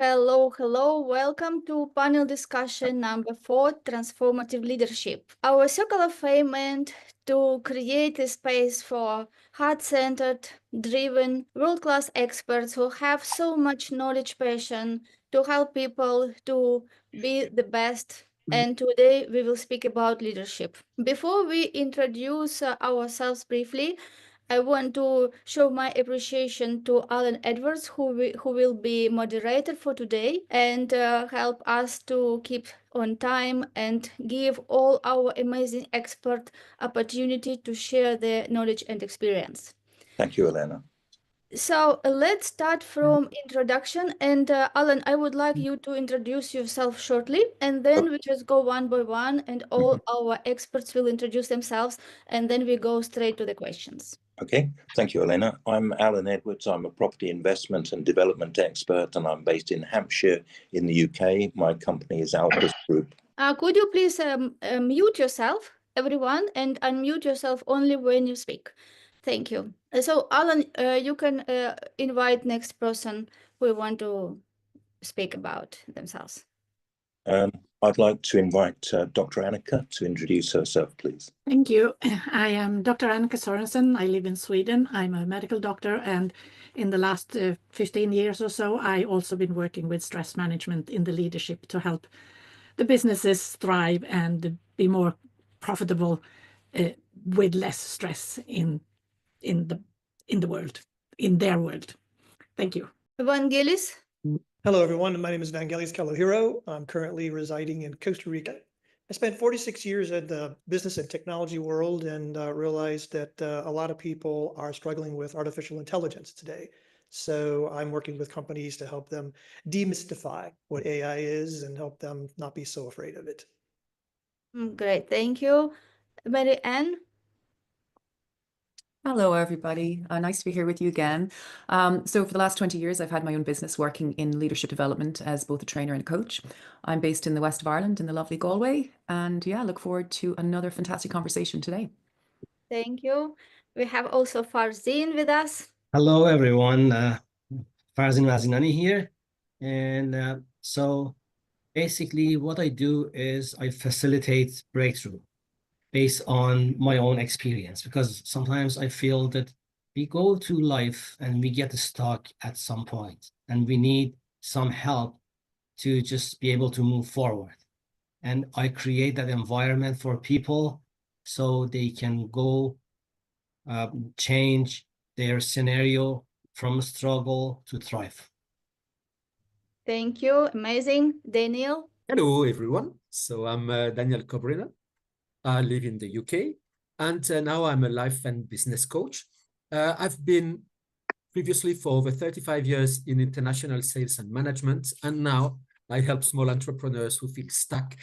Hello, hello. Welcome to panel discussion number 4, Transformative Leadership. Our circle of fame meant to create a space for heart-centered, driven, world-class experts who have so much knowledge, passion to help people to be the best. And today we will speak about leadership. Before we introduce ourselves briefly, I want to show my appreciation to Alan Edwards, who will be moderator for today and help us to keep on time and give all our amazing expert opportunity to share their knowledge and experience. Thank you, Elena. So let's start from introduction. And Alan, I would like you to introduce yourself shortly, and then we just go one by one, and all our experts will introduce themselves, and then we go straight to the questions. Okay, thank you, Elena. I'm Alan Edwards. I'm a property investment and development expert, and I'm based in Hampshire in the UK. My company is Alpha Group. Could you please mute yourself, everyone, and unmute yourself only when you speak? Thank you. So, Alan, you can invite next person who want to speak about themselves. I'd like to invite Dr. Annika to introduce herself, please. Thank you. I am Dr. Annika Sorensen. I live in Sweden. I'm a medical doctor, and in the last 15 years or so, I also been working with stress management in the leadership to help the businesses thrive and be more profitable with less stress in the world, in their world. Thank you. Gellis. Hello, everyone. My name is Gellis Calohiro. I'm currently residing in Costa Rica. I spent 46 years in the business and technology world and realized that a lot of people are struggling with artificial intelligence today. So I'm working with companies to help them demystify what AI is and help them not be so afraid of it. Great, thank you. Mary Ann. Hello, everybody. Nice to be here with you again. So for the last 20 years, I've had my own business working in leadership development as both a trainer and a coach. I'm based in the west of Ireland in the lovely Galway. And yeah, look forward to another fantastic conversation today. Thank you. We have also Farzin with us. Hello, everyone. Farzin Mazinani here. And so basically what I do is I facilitate breakthrough based on my own experience, because sometimes I feel that we go through life and we get stuck at some point and we need some help to just be able to move forward. And I create that environment for people so they can go change their scenario from struggle to thrive. Thank you. Amazing. Daniel. Hello, everyone. So I'm Daniel Kobryner. I live in the UK, and now I'm a life and business coach. I've been previously for over 35 years in international sales and management, and now I help small entrepreneurs who feel stuck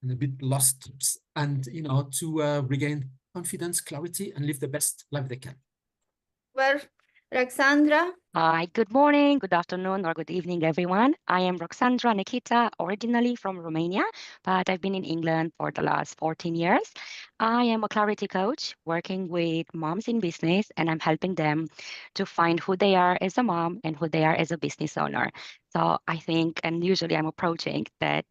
and a bit lost, and to regain confidence, clarity, and live the best life they can. Well, Roxandra. Hi, good morning, good afternoon, or good evening, everyone. I am Roxandra Nikita, originally from Romania, but I've been in England for the last 14 years. I am a clarity coach working with moms in business, and I'm helping them to find who they are as a mom and who they are as a business owner. So I think, and usually I'm approaching that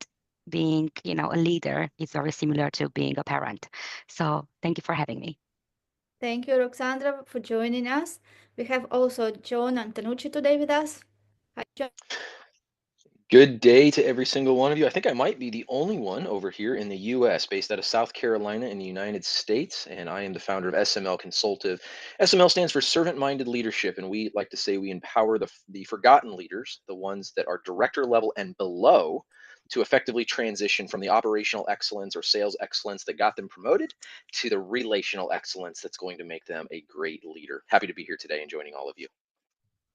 being, a leader is very similar to being a parent. So thank you for having me. Thank you, Roxandra, for joining us. We have also John Antonucci today with us. Hi, John. Good day to every single one of you. I think I might be the only one over here in the US, based out of South Carolina in the United States, and I am the founder of SML Consultative. SML stands for Servant-Minded Leadership, and we like to say we empower the forgotten leaders, the ones that are director level and below, to effectively transition from the operational excellence or sales excellence that got them promoted to the relational excellence that's going to make them a great leader. Happy to be here today and joining all of you.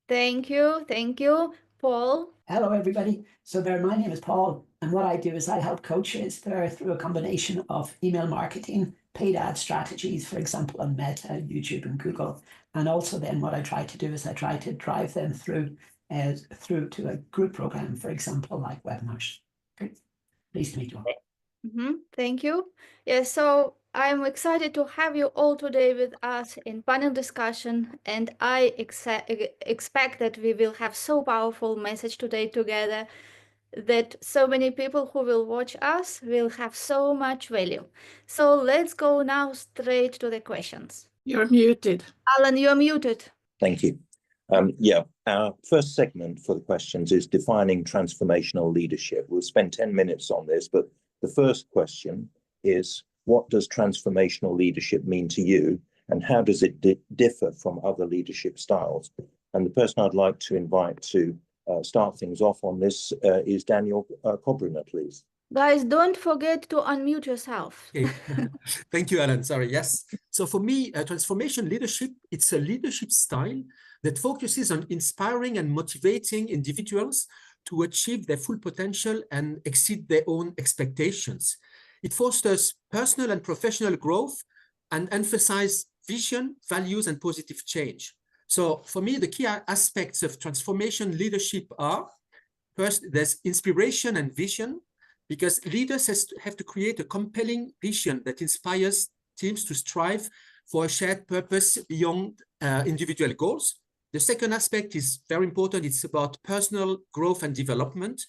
Thank you. Thank you. Paul. Hello, everybody. So my name is Paul, and what I do is I help coaches there through a combination of email marketing, paid ad strategies, for example, on Meta, YouTube, and Google. And also then what I try to do is I try to drive them through to a group program, for example, like webinars. Great. Pleased to meet you all. Thank you. Yeah, so I'm excited to have you all today with us in panel discussion, and I expect that we will have so powerful message today together that so many people who will watch us will have so much value. So let's go now straight to the questions. You're muted. Alan, you're muted. Thank you. Our first segment for the questions is defining transformational leadership. We'll spend 10 minutes on this, but the first question is, what does transformational leadership mean to you, and how does it differ from other leadership styles? And the person I'd like to invite to start things off on this is Daniel Kobryner, please. Guys, don't forget to unmute yourself. Okay. Thank you, Alan. Sorry. Yes. So for me, transformation leadership, it's a leadership style that focuses on inspiring and motivating individuals to achieve their full potential and exceed their own expectations. It fosters personal and professional growth and emphasizes vision, values, and positive change. So for me, the key aspects of transformation leadership are, first, there's inspiration and vision, because leaders have to create a compelling vision that inspires teams to strive for a shared purpose beyond individual goals. The second aspect is very important. It's about personal growth and development.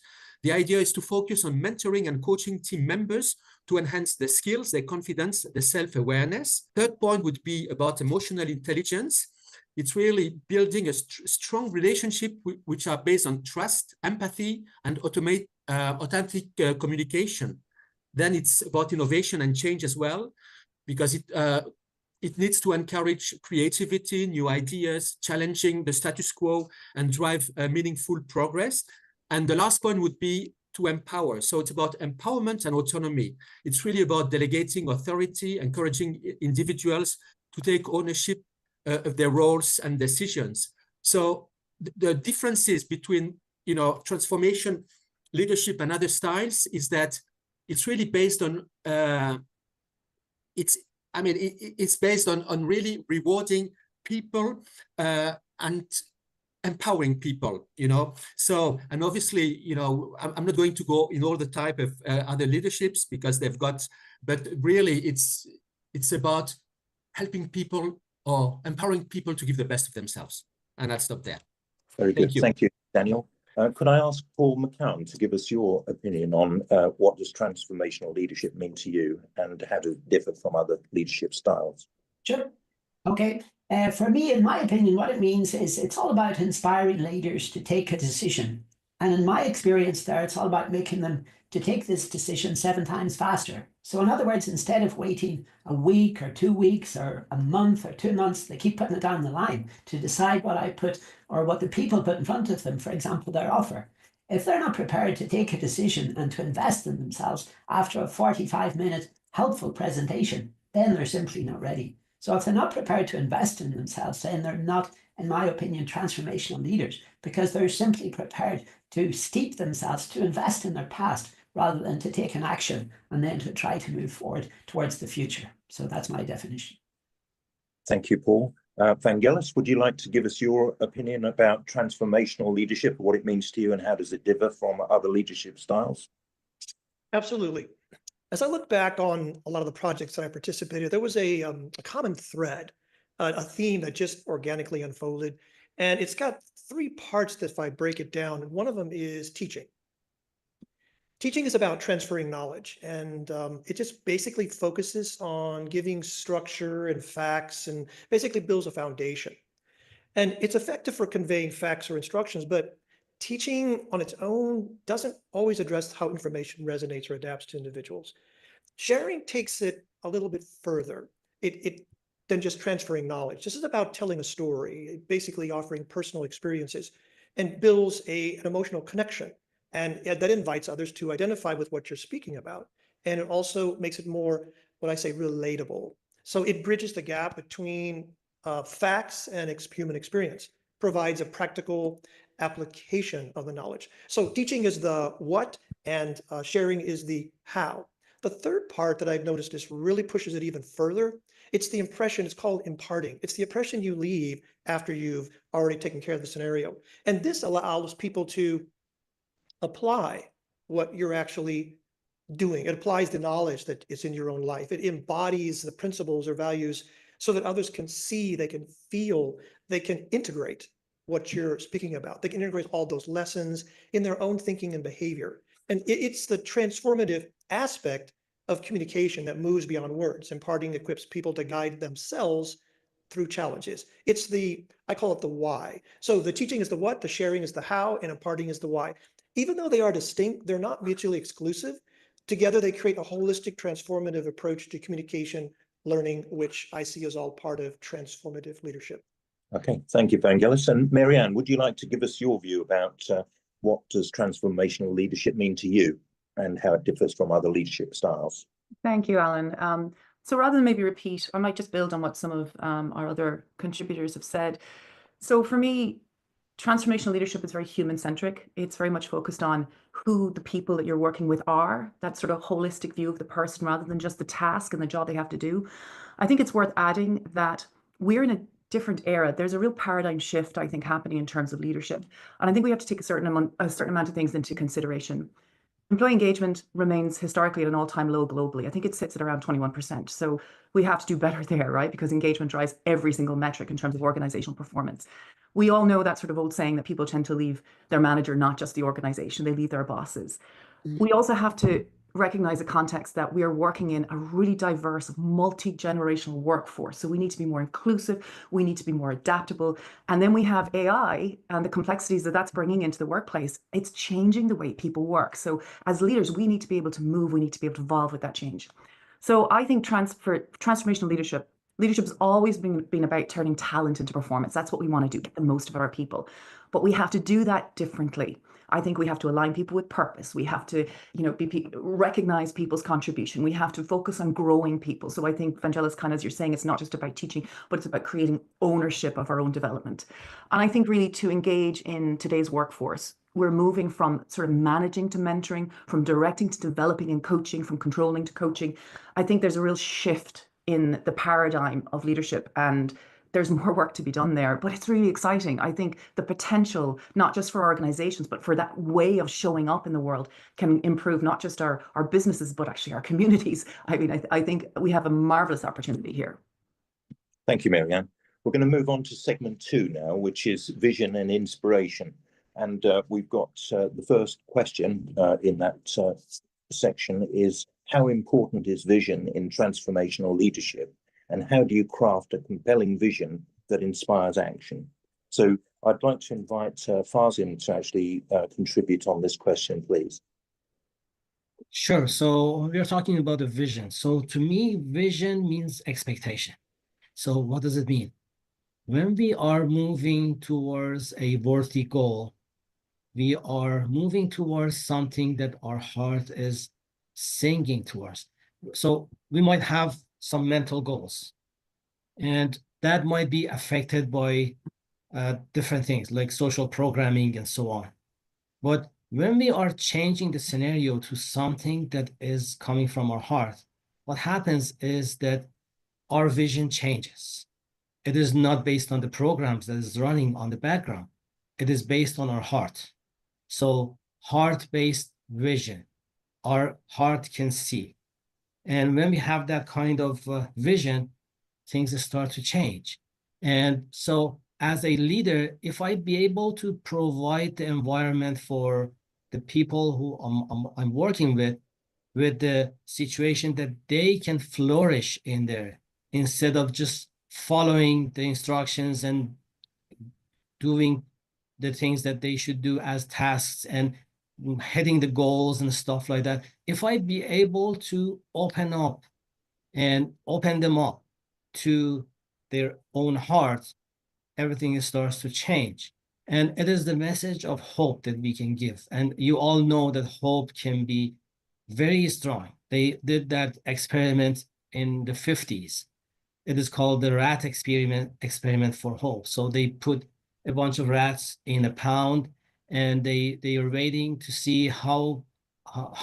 The idea is to focus on mentoring and coaching team members to enhance their skills, their confidence, their self-awareness. Third point would be about emotional intelligence. It's really building a strong relationship which are based on trust, empathy, and authentic communication. Then it's about innovation and change as well, because it needs to encourage creativity, new ideas, challenging the status quo, and drive meaningful progress. And the last point would be to empower. So it's about empowerment and autonomy. It's really about delegating authority, encouraging individuals to take ownership of their roles and decisions. So the differences between, transformation leadership and other styles is that it's really based on it's based on really rewarding people and empowering people, So, and obviously, I'm not going to go in all the type of other leaderships because they've got, but really it's about helping people or empowering people to give the best of themselves. And I'll stop there. Very good. Thank you, Daniel. Could I ask Paul McKeown to give us your opinion on what does transformational leadership mean to you, and how does it differ from other leadership styles? Sure. Okay. For me, in my opinion, what it means is it's all about inspiring leaders to take a decision. And in my experience there, it's all about making them to take this decision 7 times faster. So in other words, instead of waiting a week or 2 weeks or a month or 2 months, they keep putting it down the line to decide what I put or what the people put in front of them, for example, their offer. If they're not prepared to take a decision and to invest in themselves after a 45-minute helpful presentation, then they're simply not ready. So if they're not prepared to invest in themselves, then they're not, in my opinion, transformational leaders, because they're simply prepared to steep themselves, to invest in their past, rather than to take an action and then to try to move forward towards the future. So that's my definition. Thank you, Paul. Van Gellis, would you like to give us your opinion about transformational leadership, what it means to you, and how does it differ from other leadership styles? Absolutely. As I look back on a lot of the projects that I participated, there was a common thread, a theme that just organically unfolded. And it's got 3 parts that if I break it down, and one of them is teaching. Teaching is about transferring knowledge, and it just basically focuses on giving structure and facts and basically builds a foundation. And it's effective for conveying facts or instructions, but teaching on its own doesn't always address how information resonates or adapts to individuals. Sharing takes it a little bit further than just transferring knowledge. This is about telling a story, basically offering personal experiences, and builds an emotional connection. And that invites others to identify with what you're speaking about. And it also makes it more, what I say, relatable. So it bridges the gap between facts and human experience, provides a practical application of the knowledge. So teaching is the what, and sharing is the how. The third part that I've noticed is really pushes it even further. It's the impression, it's called imparting. It's the impression you leave after you've already taken care of the scenario. And this allows people to apply what you're actually doing. It applies the knowledge that is in your own life. It embodies the principles or values so that others can see, they can feel, they can integrate what you're speaking about. They can integrate all those lessons in their own thinking and behavior. And it's the transformative aspect of communication that moves beyond words. Imparting equips people to guide themselves through challenges. It's I call it the why. So the teaching is the what, the sharing is the how, and imparting is the why. Even though they are distinct, they're not mutually exclusive. Together, they create a holistic, transformative approach to communication learning, which I see as all part of transformative leadership. Okay, thank you, Vangelis. And Marianne, would you like to give us your view about what does transformational leadership mean to you and how it differs from other leadership styles? Thank you, Alan. So rather than maybe repeat, I might just build on what some of our other contributors have said. So for me, transformational leadership is very human-centric. It's very much focused on who the people that you're working with are, that sort of holistic view of the person rather than just the task and the job they have to do. I think it's worth adding that we're in a different era. There's a real paradigm shift, I think, happening in terms of leadership. And I think we have to take a certain amount of things into consideration. Employee engagement remains historically at an all-time low globally. I think it sits at around 21%. So we have to do better there, right? Because engagement drives every single metric in terms of organizational performance. We all know that sort of old saying that people tend to leave their manager, not just the organization, they leave their bosses. We also have to recognize the context that we are working in a really diverse, multi-generational workforce. So we need to be more inclusive, we need to be more adaptable. And then we have AI and the complexities that that's bringing into the workplace. It's changing the way people work. So as leaders, we need to be able to move, we need to be able to evolve with that change. So I think transformational leadership has always been about turning talent into performance. That's what we want to do, get the most of our people. But we have to do that differently. I think we have to align people with purpose. We have to, recognize people's contribution. We have to focus on growing people. So I think, Vangelis, kind of as you're saying, it's not just about teaching, but it's about creating ownership of our own development. And I think really to engage in today's workforce, we're moving from sort of managing to mentoring, from directing to developing and coaching, from controlling to coaching. I think there's a real shift in the paradigm of leadership, and there's more work to be done there, but it's really exciting. I think the potential, not just for organizations, but for that way of showing up in the world can improve not just our businesses, but actually our communities. I mean, I think we have a marvelous opportunity here. Thank you, Marianne. We're going to move on to segment 2 now, which is vision and inspiration. And we've got the first question in that section is, how important is vision in transformational leadership? And how do you craft a compelling vision that inspires action? So I'd like to invite Farzin to actually contribute on this question, please. Sure. So we are talking about a vision. So to me, vision means expectation. So what does it mean? When we are moving towards a worthy goal, we are moving towards something that our heart is singing towards. So we might have some mental goals, and that might be affected by different things like social programming and so on. But when we are changing the scenario to something that is coming from our heart, what happens is that our vision changes. It is not based on the programs that is running on the background. It is based on our heart. So heart-based vision, our heart can see. And when we have that kind of vision, things start to change. And so as a leader, if I be able to provide the environment for the people who I'm working with the situation that they can flourish in there, instead of just following the instructions and doing the things that they should do as tasks and hitting the goals and stuff like that. If I be able to open them up to their own heart, everything starts to change. And it is the message of hope that we can give. And you all know that hope can be very strong. They did that experiment in the 50s. It is called the rat experiment for hope. So they put a bunch of rats in a pound, and they are waiting to see how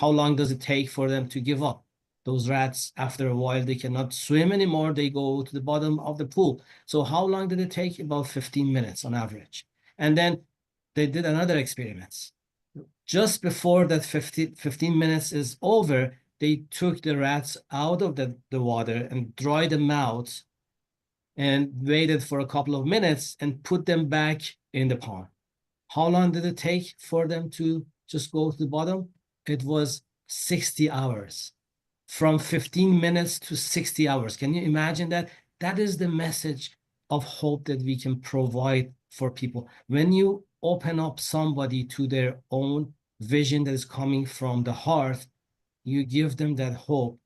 long does it take for them to give up. Those rats, after a while, they cannot swim anymore. They go to the bottom of the pool. So how long did it take? About 15 minutes on average. And then they did another experiment. Just before that 15 minutes is over, they took the rats out of the water and dried them out and waited for a couple of minutes and put them back in the pond. How long did it take for them to just go to the bottom? It was 60 hours. From 15 minutes to 60 hours. Can you imagine that? That is the message of hope that we can provide for people. When you open up somebody to their own vision that is coming from the heart, you give them that hope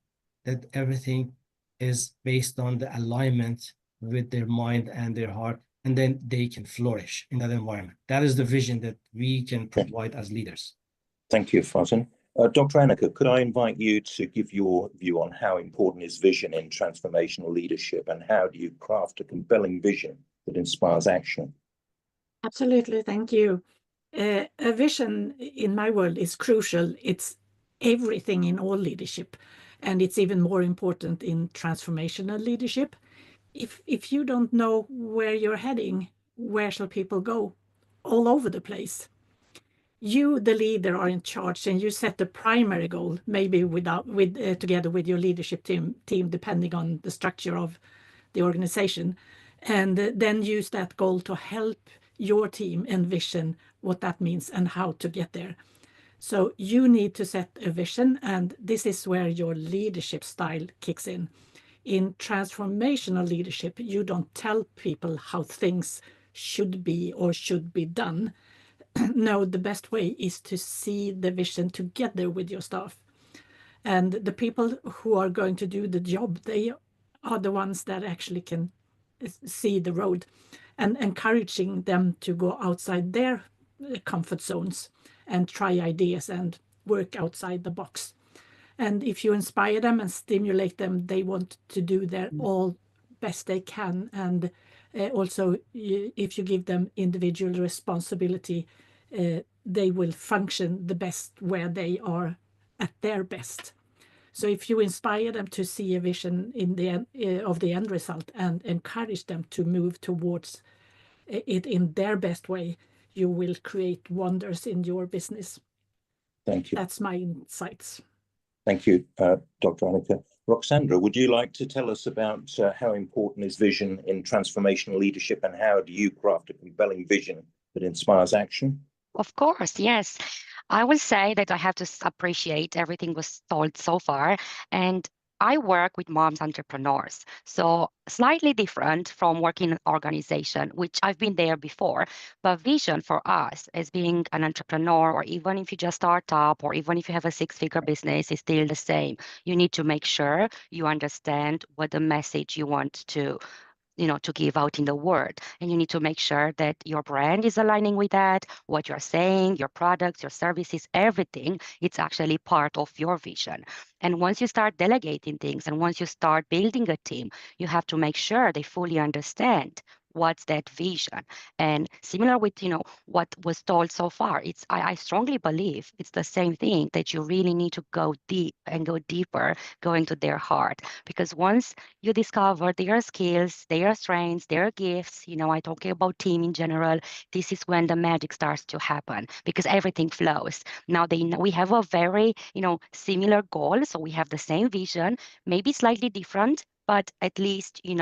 that everything is based on the alignment with their mind and their heart, and then they can flourish in that environment. That is the vision that we can provide as leaders. Thank you, Farzin. Dr. Annika, could I invite you to give your view on how important is vision in transformational leadership, and how do you craft a compelling vision that inspires action? Absolutely, thank you. A vision in my world is crucial. It's everything in all leadership, and it's even more important in transformational leadership. If you don't know where you're heading, where shall people go? All over the place. You, the leader, are in charge, and you set the primary goal, maybe together with your leadership team, depending on the structure of the organization, and then use that goal to help your team envision what that means and how to get there. So you need to set a vision, and this is where your leadership style kicks in. In transformational leadership, you don't tell people how things should be or should be done. No, the best way is to see the vision together with your staff. And the people who are going to do the job, they are the ones that actually can see the road, and encouraging them to go outside their comfort zones and try ideas and work outside the box. And if you inspire them and stimulate them, they want to do their all best they can. And also, if you give them individual responsibility, they will function the best where they are at their best. So if you inspire them to see a vision in the end, of the end result, and encourage them to move towards it in their best way, you will create wonders in your business. Thank you. That's my insights. Thank you, Dr. Annika. Roxandra, would you like to tell us about how important is vision in transformational leadership, and how do you craft a compelling vision that inspires action? Of course, yes. I will say that I have to appreciate everything was told so far. And I work with moms entrepreneurs, so slightly different from working in an organization, which I've been there before. But vision for us as being an entrepreneur, or even if you just start up, or even if you have a six-figure business, is still the same. You need to make sure you understand what the message you want to give out in the world. And you need to make sure that your brand is aligning with that, what you're saying, your products, your services, everything, it's actually part of your vision. And once you start delegating things, and once you start building a team, you have to make sure they fully understand what's that vision. And similar with what was told so far, I strongly believe it's the same thing, that you really need to go deep and go deeper, go into their heart. Because once you discover their skills, their strengths, their gifts, I talk about team in general, this is when the magic starts to happen, because everything flows. Now we have a very similar goal, so we have the same vision, maybe slightly different, but at least we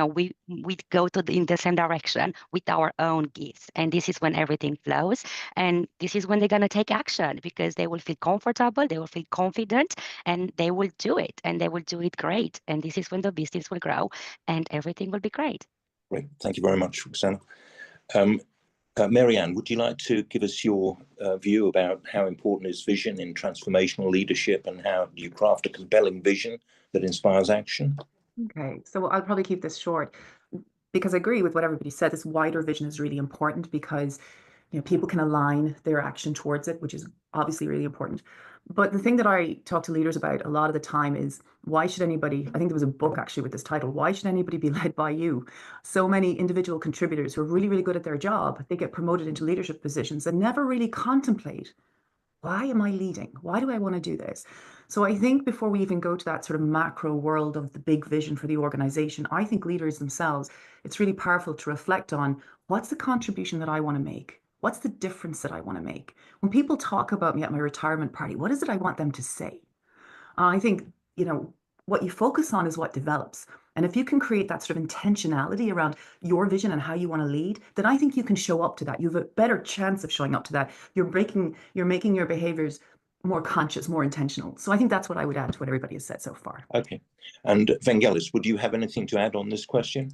go in the same direction with our own gifts. And this is when everything flows, and this is when they're going to take action, because they will feel comfortable, they will feel confident, and they will do it, and they will do it great. And this is when the business will grow and everything will be great. Great, thank you very much, Roxana. Marianne, would you like to give us your view about how important is vision in transformational leadership, and how do you craft a compelling vision that inspires action? Okay, so I'll probably keep this short, because I agree with what everybody said. This wider vision is really important, because people can align their action towards it, which is obviously really important. But the thing that I talk to leaders about a lot of the time is, why should anybody, I think there was a book actually with this title, Why Should Anybody Be Led by You? So many individual contributors who are really, really good at their job, they get promoted into leadership positions and never really contemplate, why am I leading? Why do I want to do this? So I think before we even go to that sort of macro world of the big vision for the organization, I think leaders themselves, it's really powerful to reflect on, what's the contribution that I want to make? What's the difference that I want to make? When people talk about me at my retirement party, what is it I want them to say? I think, you know, what you focus on is what develops. And if you can create that sort of intentionality around your vision and how you want to lead, then I think you can show up to that. You have a better chance of showing up to that. You're making your behaviors more conscious, more intentional. So I think that's what I would add to what everybody has said so far. Okay. And Gellis, would you have anything to add on this question?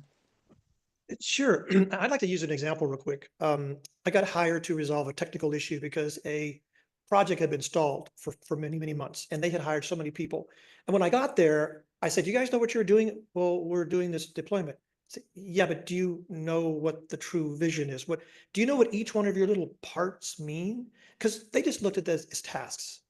Sure. I'd like to use an example real quick. I got hired to resolve a technical issue because a project had been stalled for many, many months, and they had hired so many people. And when I got there, I said, you guys know what you're doing? Well, we're doing this deployment. I said, yeah, but do you know what the true vision is? Do you know what each one of your little parts mean? Because they just looked at this as tasks.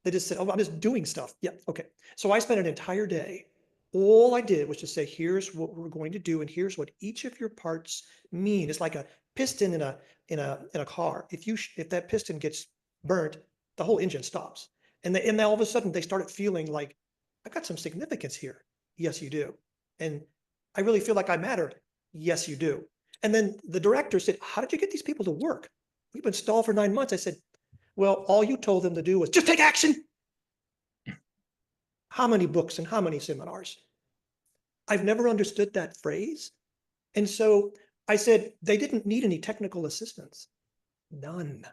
They just said, oh, I'm just doing stuff. Yeah, okay. So I spent an entire day. All I did was to say, here's what we're going to do, and here's what each of your parts mean. It's like a piston in a car. If that piston gets burnt, the whole engine stops. And then all of a sudden they started feeling like, I've got some significance here. Yes, you do. And I really feel like I matter. Yes, you do. And then the director said, how did you get these people to work? We've been stalled for 9 months. I said, well, all you told them to do was just take action. How many books and how many seminars? I've never understood that phrase. And so I said, they didn't need any technical assistance. None.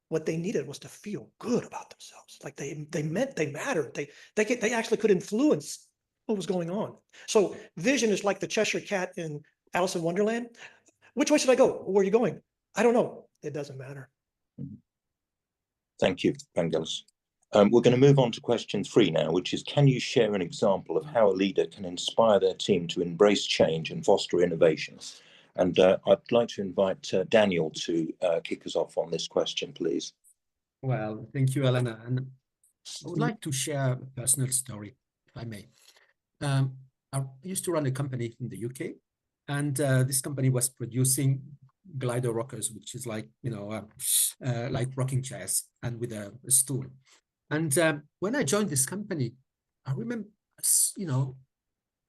What they needed was to feel good about themselves. Like they meant they mattered. They actually could influence what was going on. So vision is like the Cheshire Cat in Alice in Wonderland. Which way should I go? Where are you going? I don't know. It doesn't matter. Thank you, Gellis. We're going to move on to question 3 now, which is, can you share an example of how a leader can inspire their team to embrace change and foster innovation? And I'd like to invite Daniel to kick us off on this question, please. Well, thank you, Elena. And I would like to share a personal story, if I may. I used to run a company in the UK, and this company was producing glider rockers, which is like, you know, like rocking chairs and with a stool. And when I joined this company, I remember, you know,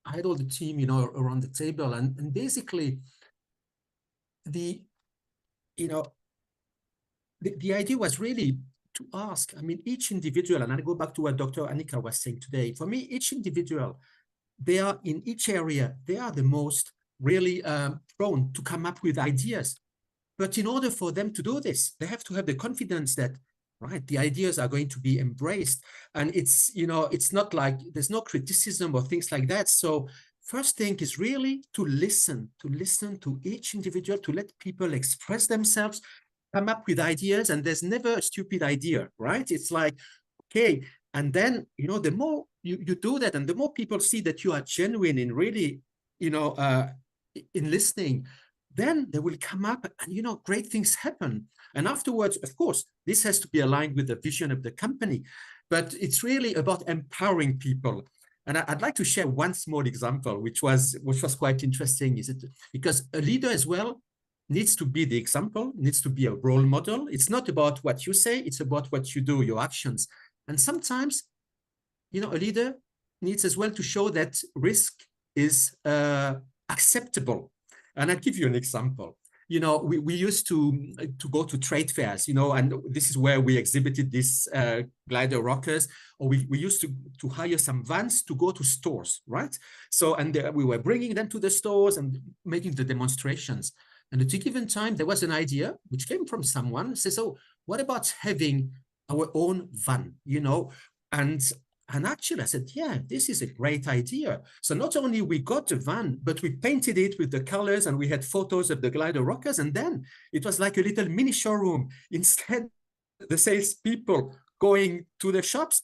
I had all the team, you know, around the table, and basically the idea was really to ask, I mean, each individual, and I go back to what Dr. Annika was saying today, for me, each individual, they are in each area, they are the most really prone to come up with ideas. But in order for them to do this, they have to have the confidence that, right, the ideas are going to be embraced. And it's, you know, it's not like there's no criticism or things like that. So first thing is really to listen to each individual, to let people express themselves, come up with ideas. And there's never a stupid idea, right? It's like, okay. And then, you know, the more you do that, and the more people see that you are genuine in really, you know, in listening, then they will come up and, you know, great things happen. And afterwards, of course, this has to be aligned with the vision of the company, but it's really about empowering people. And I'd like to share one small example, which was quite interesting, is it because a leader as well needs to be the example, needs to be a role model. It's not about what you say, it's about what you do, your actions. And sometimes, you know, a leader needs as well to show that risk is acceptable. And I'll give you an example. You know, we used to go to trade fairs, you know, and this is where we exhibited these glider rockers, or we used to hire some vans to go to stores, right? So, and we were bringing them to the stores and making the demonstrations. And at a given time, there was an idea which came from someone who says, oh, what about having our own van, you know? And actually, I said, yeah, this is a great idea. So not only we got the van, but we painted it with the colors, and we had photos of the glider rockers. And then it was like a little mini showroom. Instead, the salespeople going to the shops,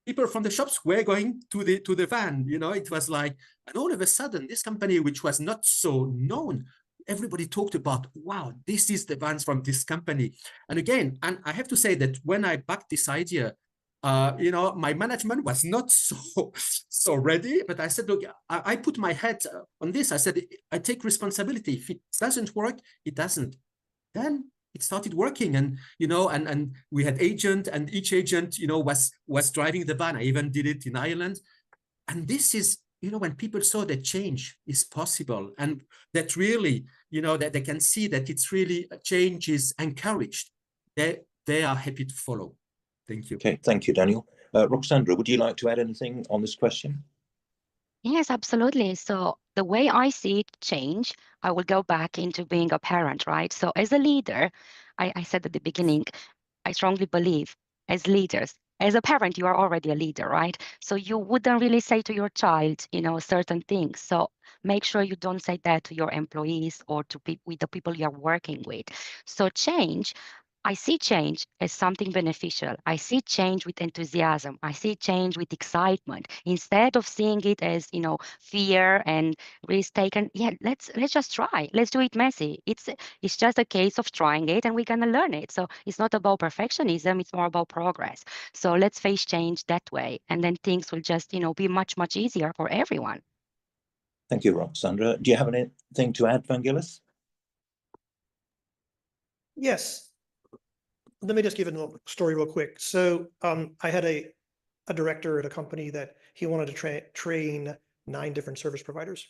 people from the shops were going to the van. You know, it was like, and all of a sudden, this company, which was not so known, everybody talked about, wow, this is the vans from this company. And again, and I have to say that when I backed this idea, you know, my management was not so ready, but I said, look, I put my head on this. I said, I take responsibility. If it doesn't work, it doesn't. Then it started working, and, you know, and we had agent, and each agent, you know, was driving the van. I even did it in Ireland. And this is, when people saw that change is possible, and that really, that they can see that it's really change is encouraged, they are happy to follow. Thank you. Okay, thank you, Daniel. Roxandra, would you like to add anything on this question? Yes, absolutely. So the way I see it change, I will go back into being a parent, right? So as a leader, I said at the beginning, I strongly believe as leaders, as a parent, you are already a leader, right? So you wouldn't really say to your child, certain things. So make sure you don't say that to your employees or to with the people you are working with. So I see change as something beneficial. I see change with enthusiasm. I see change with excitement instead of seeing it as, fear and risk taken. Yeah, let's just try. Let's do it messy. It's just a case of trying it and we're gonna learn it. So it's not about perfectionism. It's more about progress. So let's face change that way, and then things will just, be much, much easier for everyone. Thank you, Roxandra. Do you have anything to add, Gellis? Yes. Let me just give a little story real quick. So I had a director at a company that he wanted to train 9 different service providers,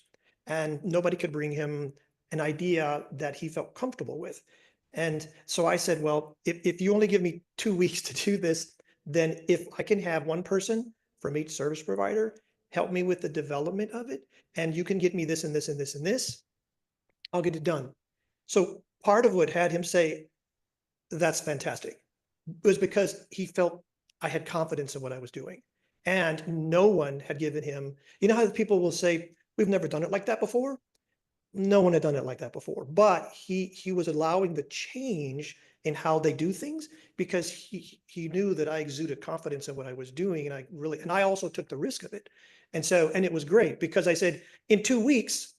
and nobody could bring him an idea that he felt comfortable with. And so I said, well, if you only give me 2 weeks to do this, then if I can have one person from each service provider help me with the development of it, and you can get me this and this and this and this, I'll get it done. So part of what had him say, that's fantastic, was because he felt I had confidence in what I was doing. And no one had given him, how people will say, we've never done it like that before? No one had done it like that before, but he was allowing the change in how they do things because he knew that I exuded confidence in what I was doing, and I also took the risk of it. And it was great because I said, in 2 weeks,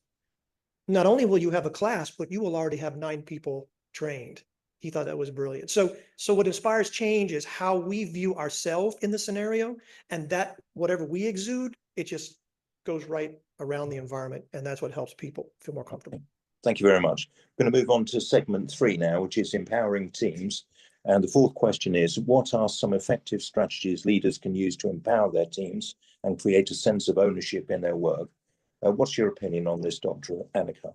not only will you have a class, but you will already have 9 people trained. He thought that was brilliant. So what inspires change is how we view ourselves in the scenario, and that whatever we exude, it just goes right around the environment, and that's what helps people feel more comfortable. Thank you very much. I'm going to move on to segment 3 now, which is empowering teams. And the 4th question is, what are some effective strategies leaders can use to empower their teams and create a sense of ownership in their work? What's your opinion on this, Dr. Annika?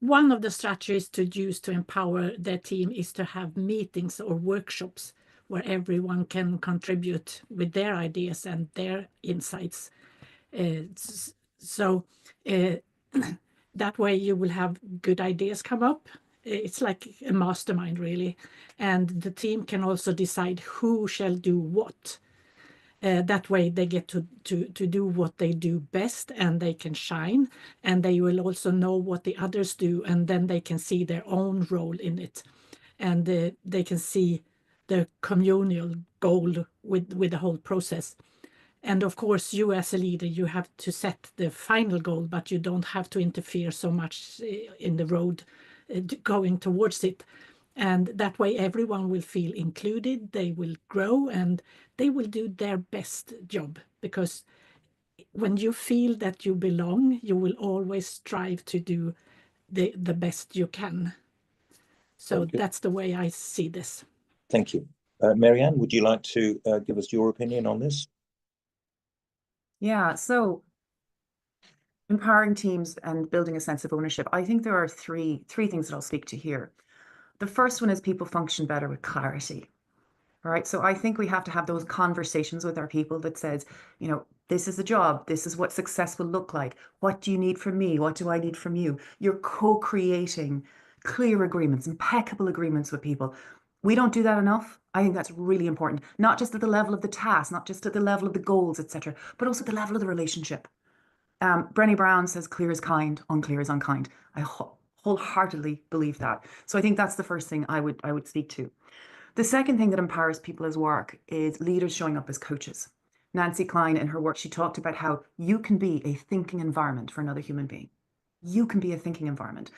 One of the strategies to use to empower their team is to have meetings or workshops where everyone can contribute with their ideas and their insights. That way you will have good ideas come up. It's like a mastermind, really. And the team can also decide who shall do what. That way they get to do what they do best, and they can shine, and they will also know what the others do, and then they can see their own role in it, and they can see the communal goal with the whole process. And of course, you as a leader, you have to set the final goal, but you don't have to interfere so much in the road going towards it. And that way everyone will feel included, they will grow, and they will do their best job. Because when you feel that you belong, you will always strive to do the best you can. So that's the way I see this. Thank you. Marianne, would you like to give us your opinion on this? Yeah, so empowering teams and building a sense of ownership. I think there are three things that I'll speak to here. The first one is people function better with clarity. All right, so I think we have to have those conversations with our people that says, this is the job, this is what success will look like. What do you need from me? What do I need from you? You're co-creating clear agreements, impeccable agreements with people. We don't do that enough. I think that's really important, not just at the level of the task, not just at the level of the goals, etc., but also at the level of the relationship. Brené Brown says clear is kind, unclear is unkind. I wholeheartedly believe that. So I think that's the first thing I would speak to. The second thing that empowers people as work is leaders showing up as coaches. Nancy Klein, in her work, she talked about how you can be a thinking environment for another human being. You can be a thinking environment.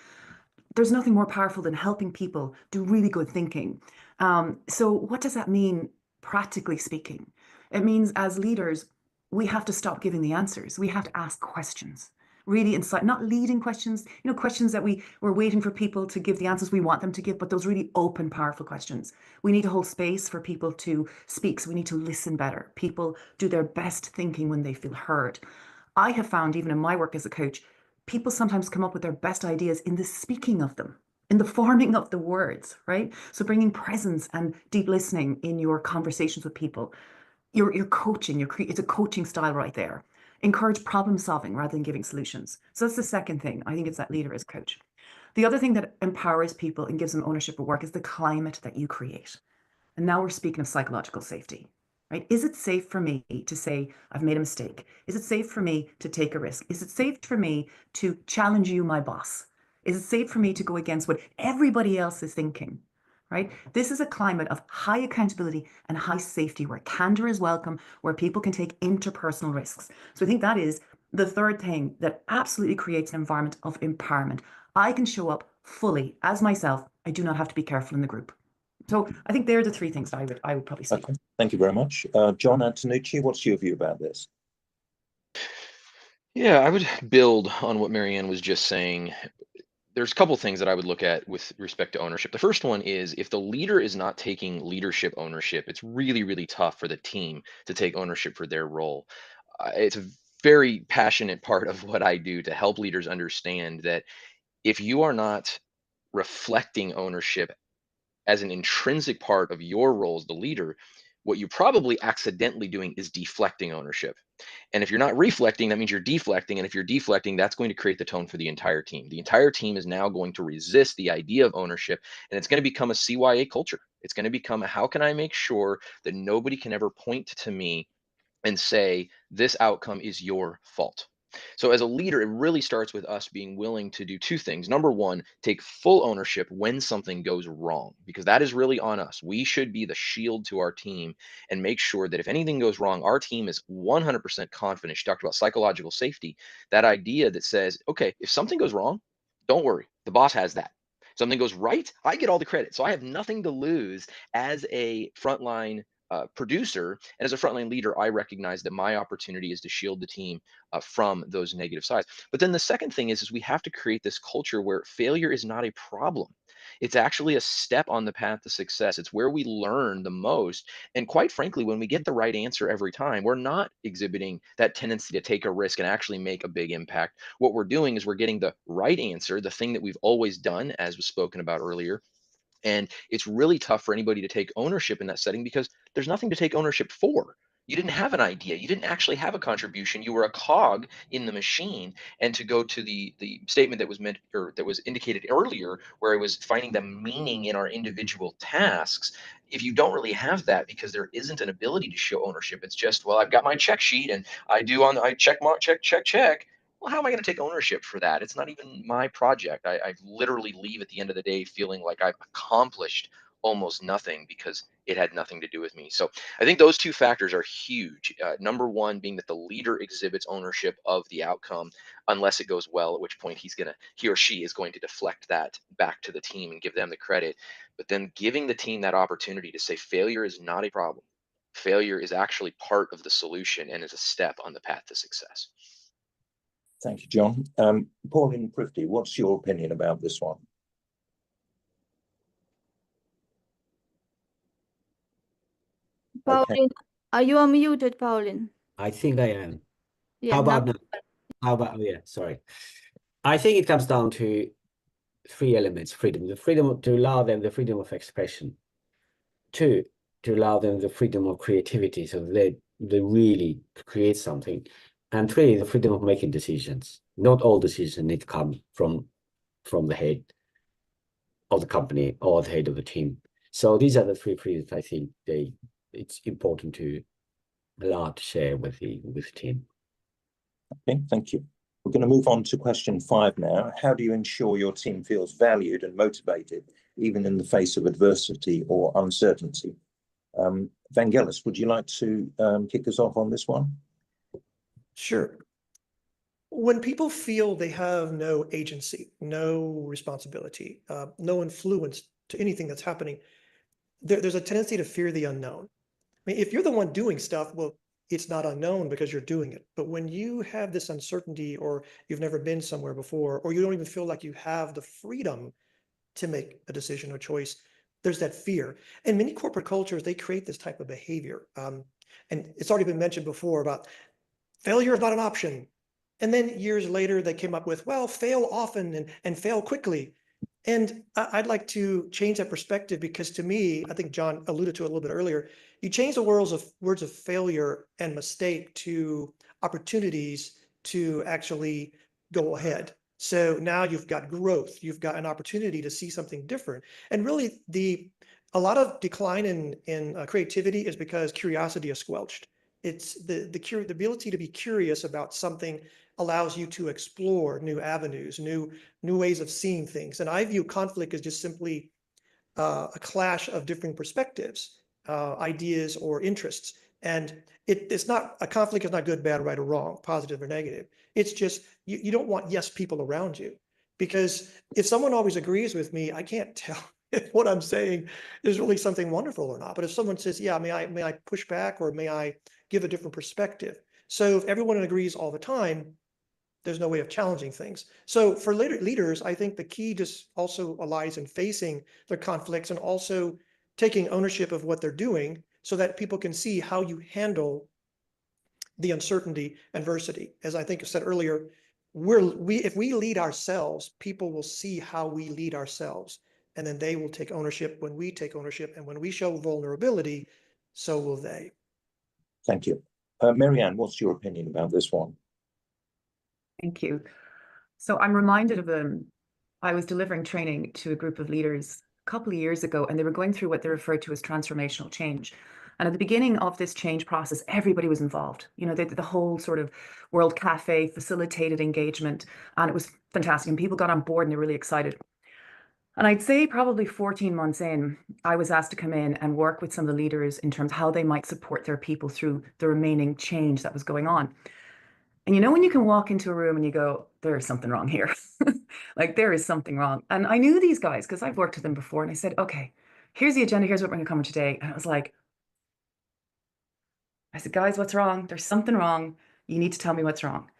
There's nothing more powerful than helping people do really good thinking. So what does that mean, practically speaking? It means as leaders, we have to stop giving the answers. We have to ask questions. really insight, not leading questions, questions that we're waiting for people to give the answers we want them to give, but those really open, powerful questions. We need to hold space for people to speak, so we need to listen better. People do their best thinking when they feel heard. I have found, even in my work as a coach, people sometimes come up with their best ideas in the speaking of them, in the forming of the words, right? So bringing presence and deep listening in your conversations with people. You're coaching, it's a coaching style right there. Encourage problem solving rather than giving solutions. So that's the second thing. I think it's that leader as coach. The other thing that empowers people and gives them ownership of work is the climate that you create. And now we're speaking of psychological safety, right? Is it safe for me to say, I've made a mistake? Is it safe for me to take a risk? Is it safe for me to challenge you, my boss? Is it safe for me to go against what everybody else is thinking? Right? This is a climate of high accountability and high safety where candor is welcome, where people can take interpersonal risks. So I think that is the third thing that absolutely creates an environment of empowerment. I can show up fully as myself. I do not have to be careful in the group. So I think they're the three things that I would probably say. Okay, thank you very much. John Antonucci, what's your view about this? Yeah, I would build on what Marianne was just saying. There's a couple things that I would look at with respect to ownership. The first one is if the leader is not taking leadership ownership, it's really, really tough for the team to take ownership for their role. It's a very passionate part of what I do to help leaders understand that if you are not reflecting ownership as an intrinsic part of your role as the leader, what you're probably accidentally doing is deflecting ownership. And if you're not reflecting, that means you're deflecting. And if you're deflecting, that's going to create the tone for the entire team. The entire team is now going to resist the idea of ownership, and it's going to become a CYA culture. It's going to become a, how can I make sure that nobody can ever point to me and say, this outcome is your fault? So as a leader, it really starts with us being willing to do two things. Number one, take full ownership when something goes wrong, because that is really on us. We should be the shield to our team and make sure that if anything goes wrong, our team is 100% confident. She talked about psychological safety, that idea that says, okay, if something goes wrong, don't worry, the boss has that. Something goes right, I get all the credit. So I have nothing to lose as a frontline producer, and as a frontline leader, I recognize that my opportunity is to shield the team from those negative sides. But then the second thing is we have to create this culture where failure is not a problem. It's actually a step on the path to success. It's where we learn the most. And quite frankly, when we get the right answer every time, we're not exhibiting that tendency to take a risk and actually make a big impact. What we're doing is we're getting the right answer, the thing that we've always done, as was spoken about earlier. And it's really tough for anybody to take ownership in that setting because there's nothing to take ownership for. You didn't have an idea. You didn't actually have a contribution. You were a cog in the machine. And to go to the statement that was meant, or that was indicated earlier, where it was finding the meaning in our individual tasks. If you don't really have that because there isn't an ability to show ownership, it's just, well, I've got my check sheet and I check mark, check. Well, how am I going to take ownership for that? It's not even my project. I literally leave at the end of the day feeling like I've accomplished almost nothing because it had nothing to do with me. So I think those two factors are huge. Number one being that the leader exhibits ownership of the outcome, unless it goes well, at which point he or she is going to deflect that back to the team and give them the credit. But then giving the team that opportunity to say failure is not a problem. Failure is actually part of the solution and is a step on the path to success. Thank you, John. Pauline Prifty, what's your opinion about this one? Pauline, Okay. are you unmuted, Pauline? I think I am. Yeah, How about now? Oh yeah, sorry. I think it comes down to three elements: freedom, the freedom to allow them the freedom of expression. Two, to allow them the freedom of creativity, so they really create something. And three, the freedom of making decisions. Not all decisions need to come from the head of the company or the head of the team. So these are the three freedoms I think it's important to allow to share with the team. Okay, thank you. We're going to move on to question 5 now. How do you ensure your team feels valued and motivated, even in the face of adversity or uncertainty? Gellis, would you like to kick us off on this one? Sure. When people feel they have no agency, no responsibility, no influence to anything that's happening, there's a tendency to fear the unknown. I mean, if you're the one doing stuff, well, it's not unknown because you're doing it. But when you have this uncertainty, or you've never been somewhere before, or you don't even feel like you have the freedom to make a decision or choice, there's that fear. And many corporate cultures, they create this type of behavior. And it's already been mentioned before about failure is not an option. And then years later, they came up with, well, fail often and fail quickly. And I'd like to change that perspective, because to me, I think John alluded to it a little bit earlier, you change the words of failure and mistake to opportunities to actually go ahead. So now you've got growth, you've got an opportunity to see something different. And really, a lot of decline in creativity is because curiosity is squelched. It's the ability to be curious about something allows you to explore new avenues, new ways of seeing things. And I view conflict as just simply a clash of different perspectives, ideas, or interests. And it's not, a conflict is not good, bad, right, or wrong, positive or negative. It's just, you don't want yes people around you. Because if someone always agrees with me, I can't tell if what I'm saying is really something wonderful or not. But if someone says, yeah, may I push back, or may I give a different perspective? So if everyone agrees all the time, there's no way of challenging things. So for leaders, I think the key just also lies in facing their conflicts and also taking ownership of what they're doing, so that people can see how you handle the uncertainty, adversity. As I think I said earlier, if we lead ourselves, people will see how we lead ourselves, and then they will take ownership when we take ownership, and when we show vulnerability, so will they. Thank you. Marianne, what's your opinion about this one? Thank you. So I'm reminded of I was delivering training to a group of leaders a couple of years ago, and they were going through what they referred to as transformational change. And at the beginning of this change process, everybody was involved. You know, the whole sort of World Cafe facilitated engagement, and it was fantastic. And people got on board and they're really excited. And I'd say probably 14 months in, I was asked to come in and work with some of the leaders in terms of how they might support their people through the remaining change that was going on. And you know, when you can walk into a room and you go, there is something wrong here. Like, there is something wrong. And I knew these guys because I've worked with them before. And I said, okay, here's the agenda. Here's what we're going to cover today. And I was like, I said, guys, what's wrong? There's something wrong. You need to tell me what's wrong.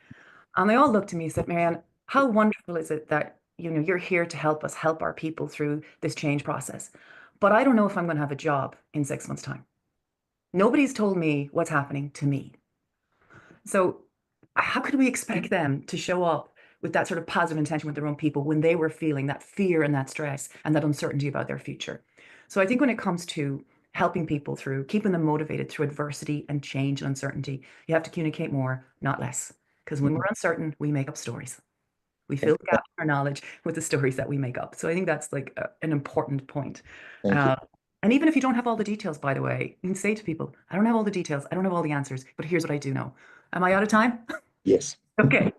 And they all looked at me and said, Marianne, how wonderful is it that, you know, you're here to help us help our people through this change process. But I don't know if I'm going to have a job in 6 months' time. Nobody's told me what's happening to me. So how could we expect them to show up with that sort of positive intention with their own people when they were feeling that fear and that stress and that uncertainty about their future? So I think when it comes to helping people through, keeping them motivated through adversity and change and uncertainty, you have to communicate more, not less. Because when we're uncertain, we make up stories. We fill the gap in our knowledge with the stories that we make up. So I think that's like an important point. And even if you don't have all the details, by the way, you can say to people, I don't have all the details, I don't have all the answers, but here's what I do know. Am I out of time? Yes. Okay.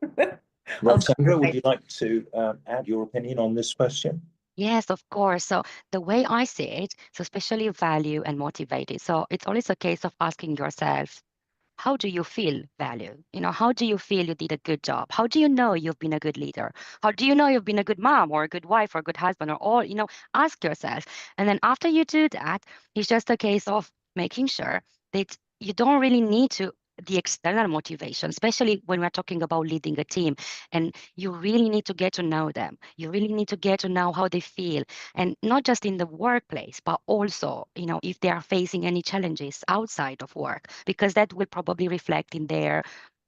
Roxandra, would you like to add your opinion on this question? Yes, of course. So the way I see it, so especially value and motivated. So it's always a case of asking yourself, how do you feel valued? You know, how do you feel you did a good job? How do you know you've been a good leader? How do you know you've been a good mom or a good wife or a good husband or all, you know, ask yourself. And then after you do that, it's just a case of making sure that you don't really need to the external motivation, especially when we're talking about leading a team, and you really need to get to know them. You really need to get to know how they feel, and not just in the workplace, but also, you know, if they are facing any challenges outside of work, because that will probably reflect in their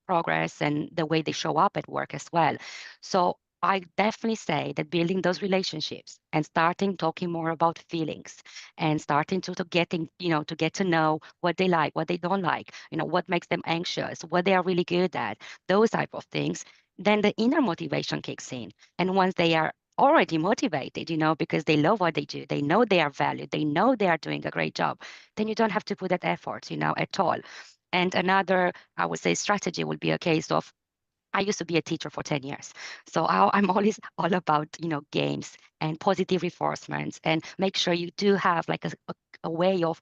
progress and the way they show up at work as well. So I definitely say that building those relationships and starting talking more about feelings and starting to getting, you know, to get to know what they like, what they don't like, you know, what makes them anxious, what they are really good at, those type of things, then the inner motivation kicks in. And once they are already motivated, you know, because they love what they do, they know they are valued, they know they are doing a great job, then you don't have to put that effort, you know, at all. And another, I would say, strategy would be a case of, I used to be a teacher for 10 years. So I'm always all about, you know, games and positive reinforcements, and make sure you do have like a way of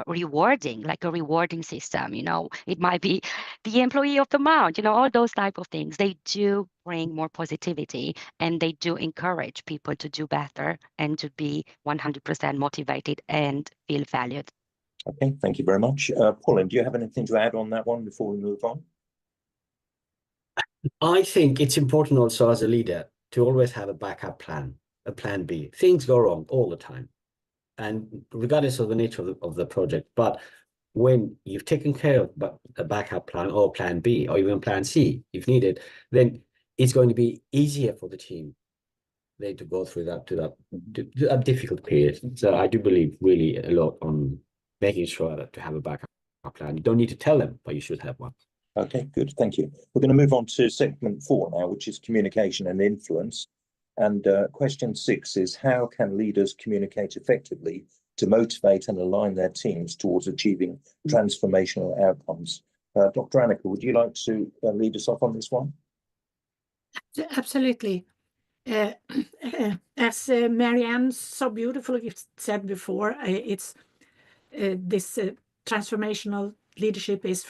rewarding, like a rewarding system. You know, it might be the employee of the month, you know, all those type of things. They do bring more positivity, and they do encourage people to do better and to be 100% motivated and feel valued. Okay, thank you very much. Pauline, do you have anything to add on that one before we move on? I think it's important also as a leader to always have a backup plan, a plan B. Things go wrong all the time, and regardless of the nature of the project. But when you've taken care of a backup plan or plan B or even plan C, if needed, then it's going to be easier for the team to go through that difficult period. So I do believe really a lot on making sure that to have a backup plan. You don't need to tell them, but you should have one. Okay, good. Thank you. We're going to move on to segment 4 now, which is communication and influence. And question 6 is, how can leaders communicate effectively to motivate and align their teams towards achieving transformational outcomes? Dr. Annika, would you like to lead us off on this one? Absolutely. As Marianne so beautifully said before, it's this transformational leadership is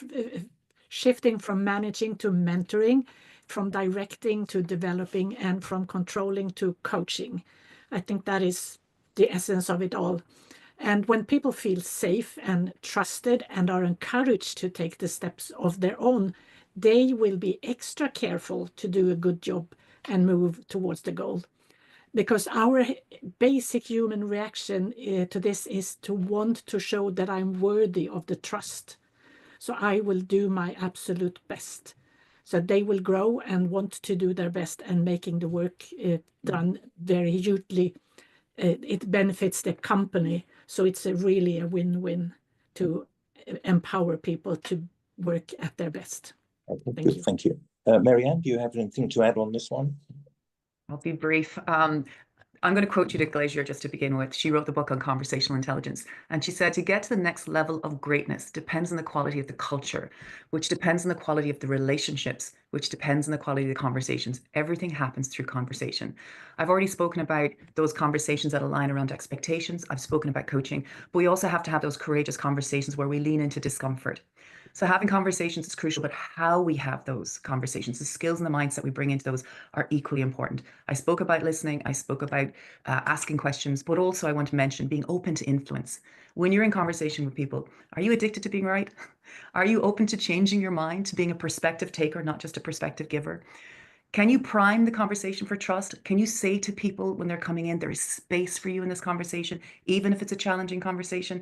shifting from managing to mentoring, from directing to developing, and from controlling to coaching. I think that is the essence of it all. And when people feel safe and trusted and are encouraged to take the steps of their own, they will be extra careful to do a good job and move towards the goal. Because our basic human reaction to this is to want to show that I'm worthy of the trust. So I will do my absolute best. So they will grow and want to do their best, and making the work done very hugely. It benefits the company. So it's really a win-win to empower people to work at their best. Okay, good, thank you. Marianne, do you have anything to add on this one? I'll be brief. I'm going to quote Judith Glazier just to begin with. She wrote the book on conversational intelligence, and she said, to get to the next level of greatness depends on the quality of the culture, which depends on the quality of the relationships, which depends on the quality of the conversations. Everything happens through conversation. I've already spoken about those conversations that align around expectations. I've spoken about coaching, but we also have to have those courageous conversations where we lean into discomfort. So having conversations is crucial, but how we have those conversations, the skills and the mindset we bring into those are equally important. I spoke about listening, I spoke about asking questions, but also I want to mention being open to influence. When you're in conversation with people, are you addicted to being right? Are you open to changing your mind, to being a perspective taker, not just a perspective giver? Can you prime the conversation for trust? Can you say to people when they're coming in, there is space for you in this conversation, even if it's a challenging conversation?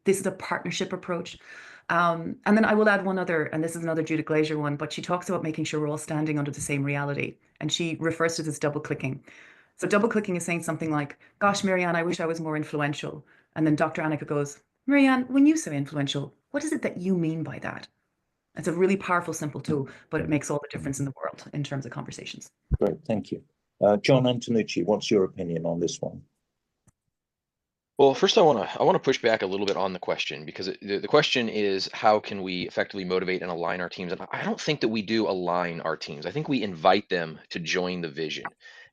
This is a partnership approach. And then I will add one other, and this is another Judith Glazier one, but she talks about making sure we're all standing under the same reality. And she refers to this double clicking. So double clicking is saying something like, gosh, Marianne, I wish I was more influential. And then Dr. Annika goes, Marianne, when you say influential, what is it that you mean by that? It's a really powerful, simple tool, but it makes all the difference in the world in terms of conversations. Great, thank you. John Antonucci, what's your opinion on this one? Well, first I want to push back a little bit on the question, because the question is, how can we effectively motivate and align our teams? And I don't think that we do align our teams. I think we invite them to join the vision.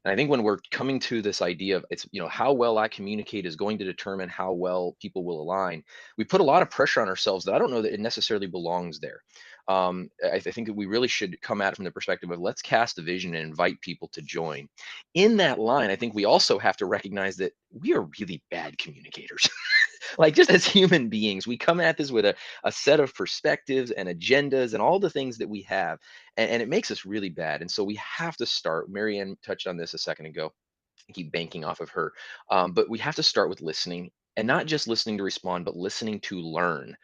And I think when we're coming to this idea of it's, how well I communicate is going to determine how well people will align, we put a lot of pressure on ourselves that I don't know that it necessarily belongs there. I think that we really should come at it from the perspective of let's cast a vision and invite people to join. In that line, I think we also have to recognize that we are really bad communicators. Like, just as human beings, we come at this with a set of perspectives and agendas and all the things that we have, and it makes us really bad. And so we have to start. Marianne touched on this a second ago. I keep banking off of her, but we have to start with listening, and not just listening to respond, but listening to learn.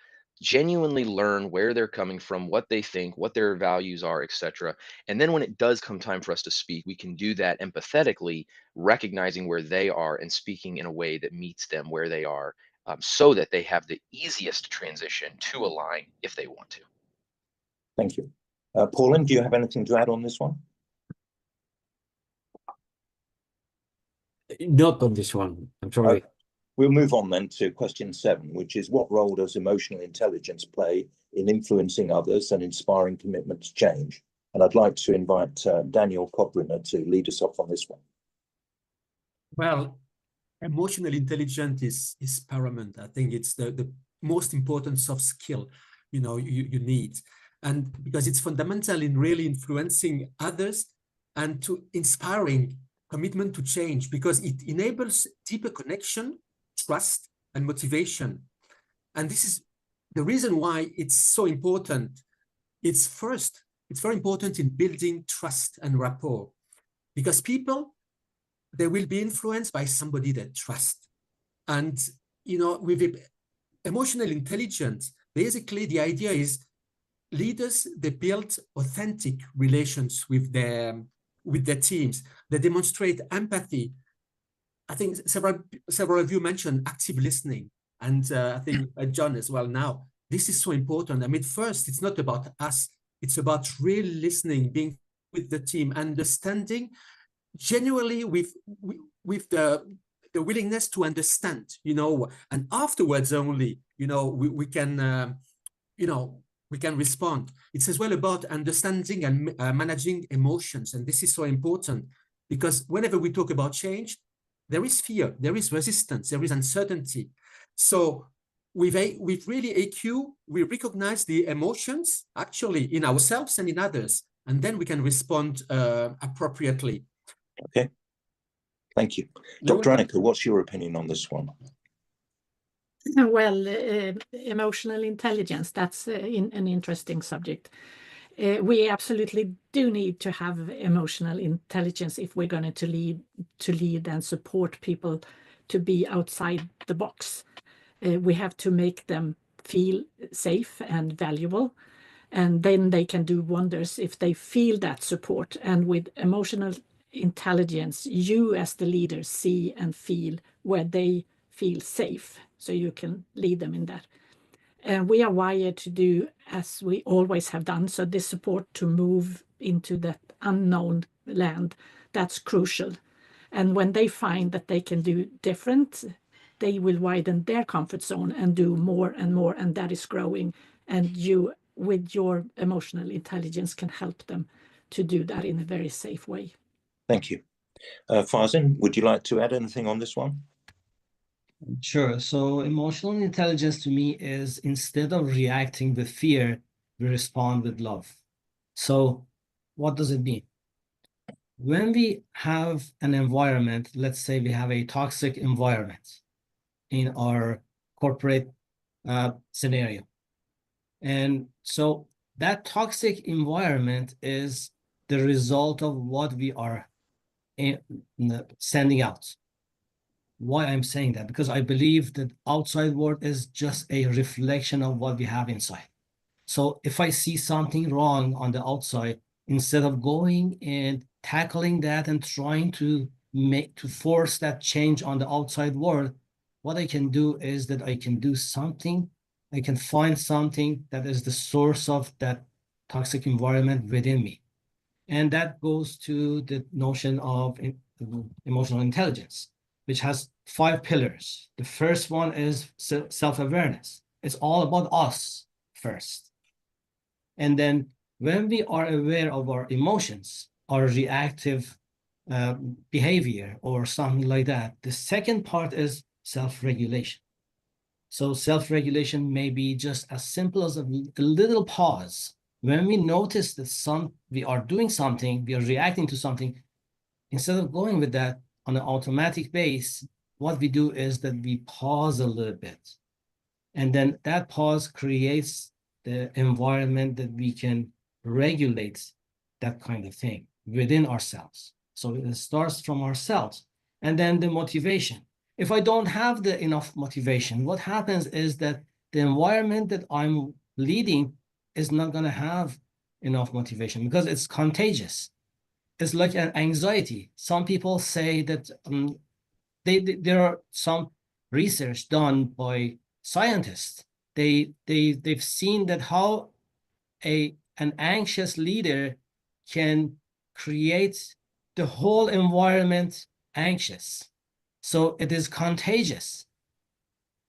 Genuinely learn where they're coming from, what they think, what their values are, etc. And then when it does come time for us to speak, we can do that empathetically, recognizing where they are and speaking in a way that meets them where they are, so that they have the easiest transition to align if they want to. Thank you. Pauline, do you have anything to add on this one? Not on this one, I'm sorry. We'll move on then to question 7, which is, what role does emotional intelligence play in influencing others and inspiring commitment to change? And I'd like to invite Daniel Kobryner to lead us off on this one. Well, emotional intelligence is paramount. I think it's the most important soft skill you need, and because it's fundamental in really influencing others and to inspiring commitment to change, because it enables deeper connection, trust, and motivation. And this is the reason why it's so important. It's very important in building trust and rapport, because people, they will be influenced by somebody they trust. And, you know, with emotional intelligence, basically the idea is leaders, they build authentic relations with their teams. They demonstrate empathy. I think several of you mentioned active listening, and I think John as well now. This is so important. I mean, first, it's not about us. It's about real listening, being with the team, understanding, genuinely with the willingness to understand, you know, and afterwards only, you know, we can, you know, we can respond. It's as well about understanding and managing emotions. And this is so important, because whenever we talk about change, there is fear, there is resistance, there is uncertainty. So with really AQ, we recognize the emotions actually in ourselves and in others, and then we can respond appropriately. Okay, thank you. Dr. Annika, what's your opinion on this one? Well, emotional intelligence, that's an interesting subject. We absolutely do need to have emotional intelligence if we're going to lead and support people to be outside the box. We have to make them feel safe and valuable, and then they can do wonders if they feel that support. And with emotional intelligence, you as the leader see and feel where they feel safe, so you can lead them in that. And we are wired to do as we always have done. So this support to move into that unknown land, that's crucial. And when they find that they can do different, they will widen their comfort zone and do more and more, and that is growing. And you, with your emotional intelligence, can help them to do that in a very safe way. Thank you. Farzin, would you like to add anything on this one? Sure. So emotional intelligence to me is, instead of reacting with fear, we respond with love. So what does it mean? When we have an environment, let's say we have a toxic environment in our corporate scenario. And so that toxic environment is the result of what we are sending out. Why I'm saying that? Because I believe that outside world is just a reflection of what we have inside. So if I see something wrong on the outside, instead of going and tackling that and trying to force that change on the outside world, what I can do is that I can do something. I can find something that is the source of that toxic environment within me. And that goes to the notion of emotional intelligence, which has 5 pillars. The first one is self-awareness. It's all about us first. And then when we are aware of our emotions, our reactive behavior or something like that, the second part is self-regulation. So self-regulation may be just as simple as a little pause. When we notice that we are doing something, we are reacting to something, instead of going with that on an automatic base, what we do is that we pause a little bit. And then that pause creates the environment that we can regulate that kind of thing within ourselves. So it starts from ourselves. And then the motivation. If I don't have enough motivation, what happens is that the environment that I'm leading is not going to have enough motivation, because it's contagious. It's like an anxiety. Some people say that there are some research done by scientists. They've seen that how an anxious leader can create the whole environment anxious. So it is contagious.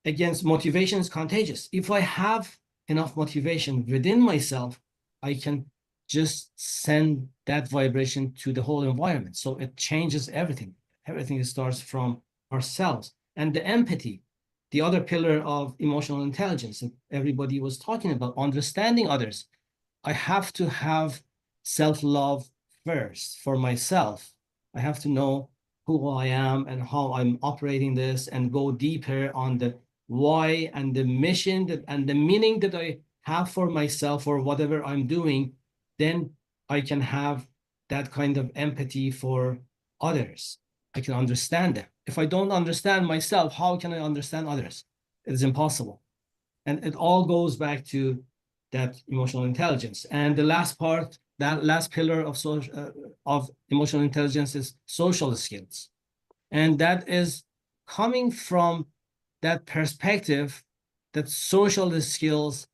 Against motivation is contagious. If I have enough motivation within myself, I can just send that vibration to the whole environment. So it changes everything. Everything starts from ourselves. And the empathy, the other pillar of emotional intelligence that everybody was talking about, understanding others. I have to have self-love first for myself. I have to know who I am and how I'm operating this, and go deeper on the why and the mission and the meaning that I have for myself or whatever I'm doing, then I can have that kind of empathy for others. I can understand them. If I don't understand myself, how can I understand others? It is impossible. And it all goes back to that emotional intelligence. And the last part, that last pillar of emotional intelligence is social skills. And that is coming from that perspective that social skills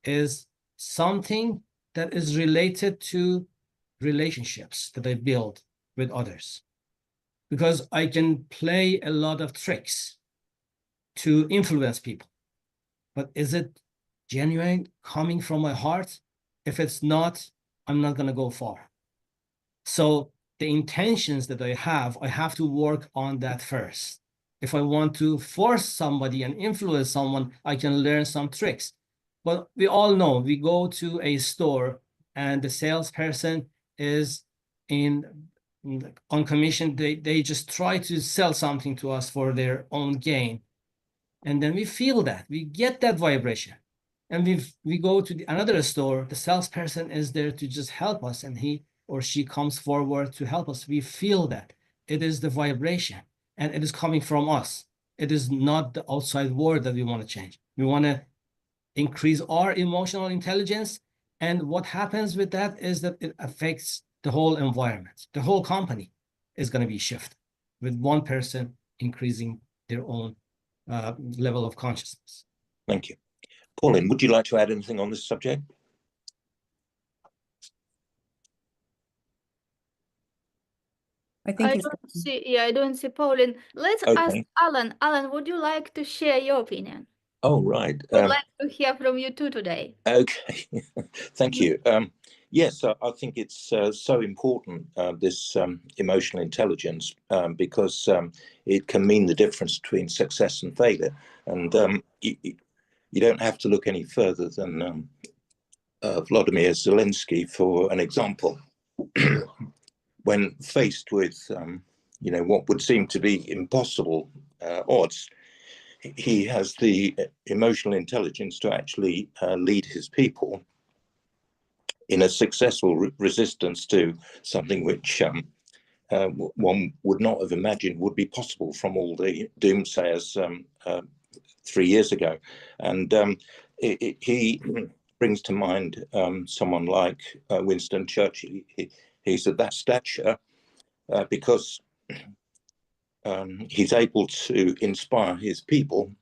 is something that is related to relationships that I build with others. Because I can play a lot of tricks to influence people. But is it genuine, coming from my heart? If it's not, I'm not going to go far. So the intentions that I have to work on that first. If I want to force somebody and influence someone, I can learn some tricks. But we all know, we go to a store and the salesperson is on commission. They just try to sell something to us for their own gain. And then we feel that, we get that vibration. And we go to another store, the salesperson is there to just help us, and he or she comes forward to help us. We feel that. It is the vibration, and it is coming from us. It is not the outside world that we want to change. We want to increase our emotional intelligence. And what happens with that is that it affects the whole environment. The whole company is going to be shifted with one person increasing their own level of consciousness. Thank you. Pauline, would you like to add anything on this subject? I think I don't see Pauline. Let's ask Alan. Alan, would you like to share your opinion? Oh, right. We'd like to hear from you too today. Okay, thank you. Yes, I think it's so important, this emotional intelligence, because it can mean the difference between success and failure. And you don't have to look any further than Vladimir Zelensky for an example. When faced with, what would seem to be impossible odds, he has the emotional intelligence to actually lead his people in a successful resistance to something which one would not have imagined would be possible from all the doomsayers 3 years ago. And he brings to mind someone like Winston Churchill. He's of that stature because he's able to inspire his people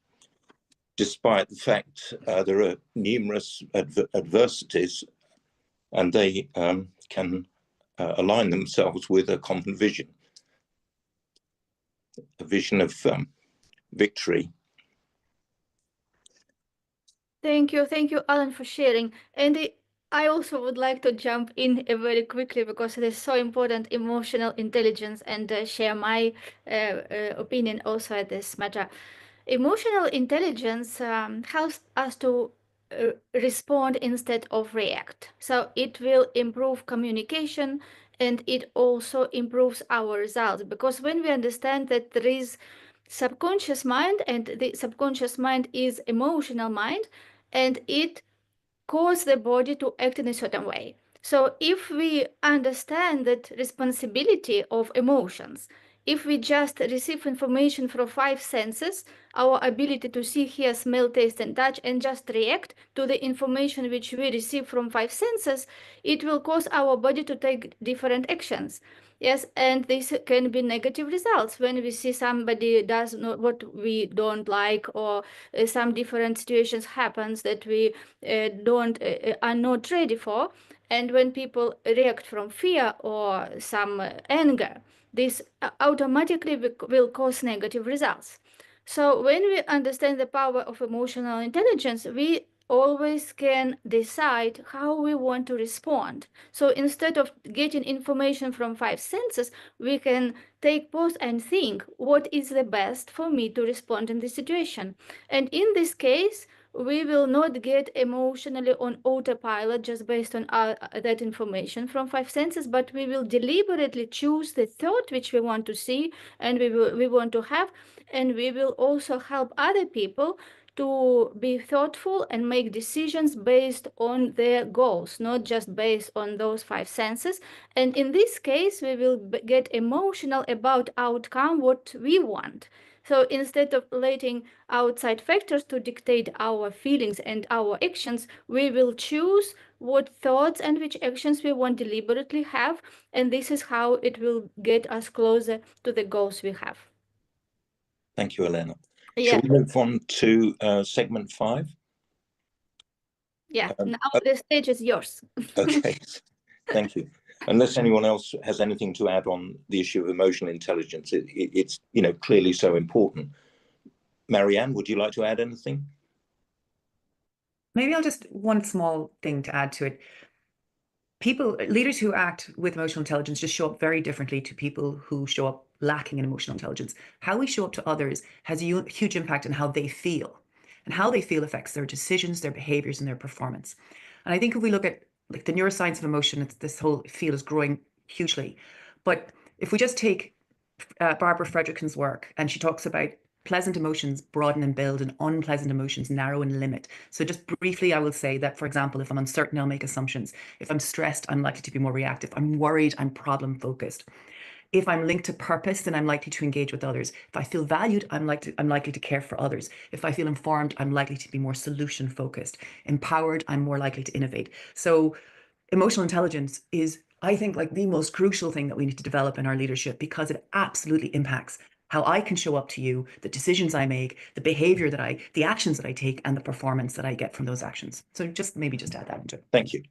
despite the fact there are numerous adversities, and they can align themselves with a common vision, a vision of victory. Thank you, Alan, for sharing. And I also would like to jump in very quickly because it is so important, emotional intelligence, and share my opinion also at this matter. Emotional intelligence helps us to respond instead of react. So it will improve communication, and it also improves our results, because when we understand that there is subconscious mind, and the subconscious mind is emotional mind, and it cause the body to act in a certain way. So if we understand that responsibility of emotions, if we just receive information from 5 senses, our ability to see, hear, smell, taste, and touch, and just react to the information which we receive from 5 senses, it will cause our body to take different actions. Yes, and this can be negative results when we see somebody does not what we don't like, or some different situations happens that we are not ready for. And when people react from fear or some anger, this automatically will cause negative results. So when we understand the power of emotional intelligence, we always can decide how we want to respond. So instead of getting information from 5 senses, we can take pause and think, what is the best for me to respond in this situation? And in this case, we will not get emotionally on autopilot just based on that information from 5 senses, but we will deliberately choose the thought which we want to see and we want to have, and we will also help other people to be thoughtful and make decisions based on their goals, not just based on those five senses. And in this case, we will get emotional about outcome, what we want. So instead of letting outside factors to dictate our feelings and our actions, we will choose what thoughts and which actions we want deliberately have. And this is how it will get us closer to the goals we have. Thank you, Elena. Yeah. Shall we move on to segment 5? Yeah, now the stage is yours. Okay, thank you. Unless anyone else has anything to add on the issue of emotional intelligence, it's clearly so important. Marianne, would you like to add anything? Maybe I'll just one small thing to add to it. Leaders who act with emotional intelligence just show up very differently to people who show up lacking in emotional intelligence. How we show up to others has a huge impact on how they feel, and how they feel affects their decisions, their behaviors, and their performance. And I think if we look at like the neuroscience of emotion, this whole field is growing hugely. But if we just take Barbara Fredrickson's work, and she talks about pleasant emotions broaden and build and unpleasant emotions narrow and limit. So just briefly, I will say that, for example, if I'm uncertain, I'll make assumptions. If I'm stressed, I'm likely to be more reactive. I'm worried, I'm problem focused. If I'm linked to purpose, then I'm likely to engage with others. If I feel valued, I'm likely to care for others. If I feel informed, I'm likely to be more solution focused. Empowered, I'm more likely to innovate. So emotional intelligence is, I think, like the most crucial thing that we need to develop in our leadership, because it absolutely impacts how I can show up to you, the decisions I make, the behavior the actions that I take, and the performance that I get from those actions. So maybe just add that into it. Thank you.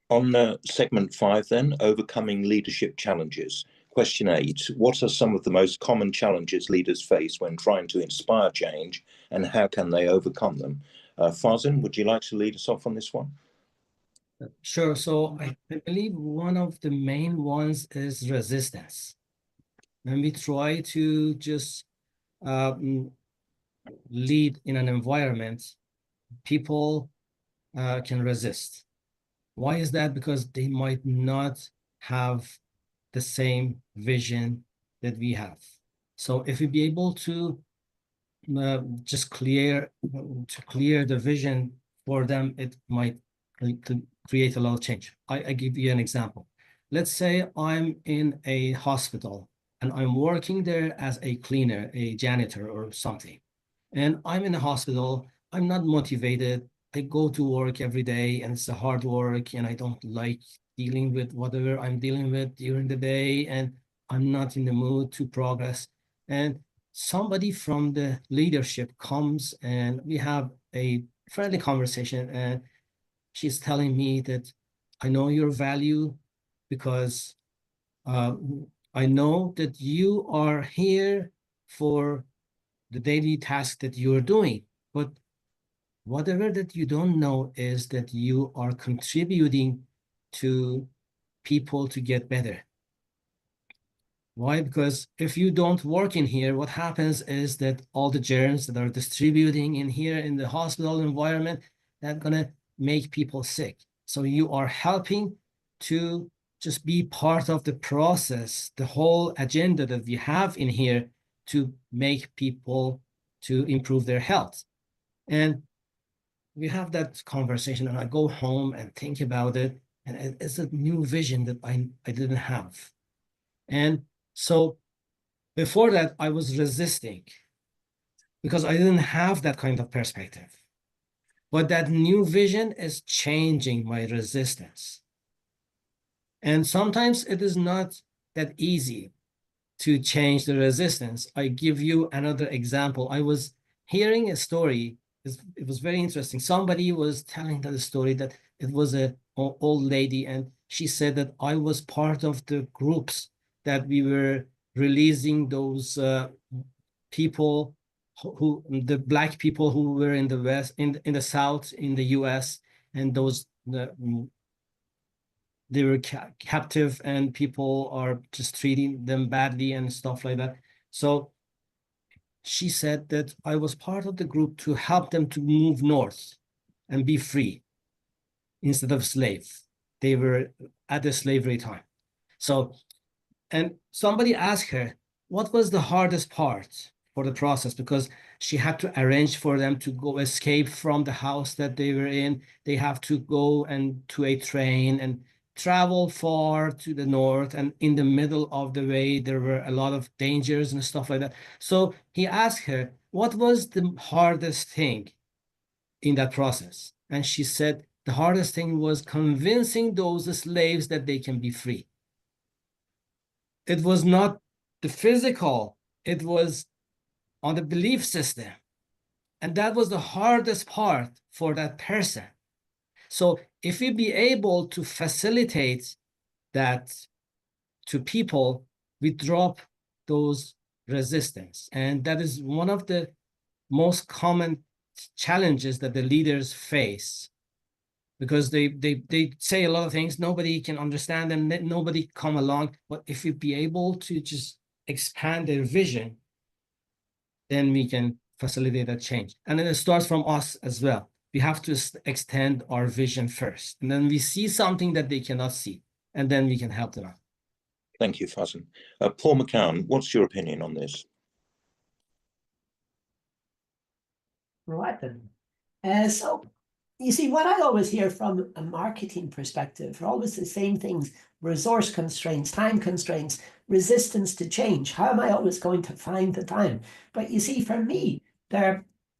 On segment 5 then, overcoming leadership challenges. Question 8, what are some of the most common challenges leaders face when trying to inspire change, and how can they overcome them? Farzin, would you like to lead us off on this one? Sure. So I believe one of the main ones is resistance. When we try to just lead in an environment, people can resist. Why is that? Because they might not have the same vision that we have. So if we be able to just clear the vision for them, it might create a lot of change. I give you an example. Let's say I'm in a hospital and I'm working there as a cleaner, a janitor or something. And I'm in a hospital, I'm not motivated. I go to work every day and it's a hard work and I don't like dealing with whatever I'm dealing with during the day, and I'm not in the mood to progress. And somebody from the leadership comes and we have a friendly conversation, and she's telling me that I know your value because I know that you are here for the daily task that you're doing, but whatever that you don't know is that you are contributing to people to get better. Why? Because if you don't work in here, what happens is that all the germs that are distributing in here in the hospital environment, that's gonna make people sick. So you are helping to just be part of the process, the whole agenda that we have in here to make people to improve their health. And we have that conversation, and I go home and think about it, and it's a new vision that I didn't have. And so before that, I was resisting because I didn't have that kind of perspective. But that new vision is changing my resistance. And sometimes it is not that easy to change the resistance. I give you another example. I was hearing a story. It was very interesting. Somebody was telling that story that it was an old lady, and she said that I was part of the groups that we were releasing those people the black people who were in the West, in the South, in the US, and those they were captive, and people are just treating them badly and stuff like that. So she said that I was part of the group to help them to move north and be free instead of slave. They were at the slavery time. So, and somebody asked her, what was the hardest part? for the process, because she had to arrange for them to go escape from the house that they were in. They have to go and to a train and travel far to the north, and in the middle of the way there were a lot of dangers and stuff like that. So he asked her, what was the hardest thing in that process? And she said the hardest thing was convincing those slaves that they can be free. It was not the physical, it was on the belief system. And that was the hardest part for that person. So if we be able to facilitate that to people, we drop those resistance. And that is one of the most common challenges that the leaders face, because they say a lot of things, nobody can understand them, nobody come along. But if we be able to just expand their vision, then we can facilitate that change. And then it starts from us as well. We have to extend our vision first, and then we see something that they cannot see, and then we can help them out. Thank you, Farzin. Paul McKeown, what's your opinion on this? Right then. So you see, what I always hear from a marketing perspective are always the same things: resource constraints, time constraints, resistance to change. How am I always going to find the time? But you see, for me,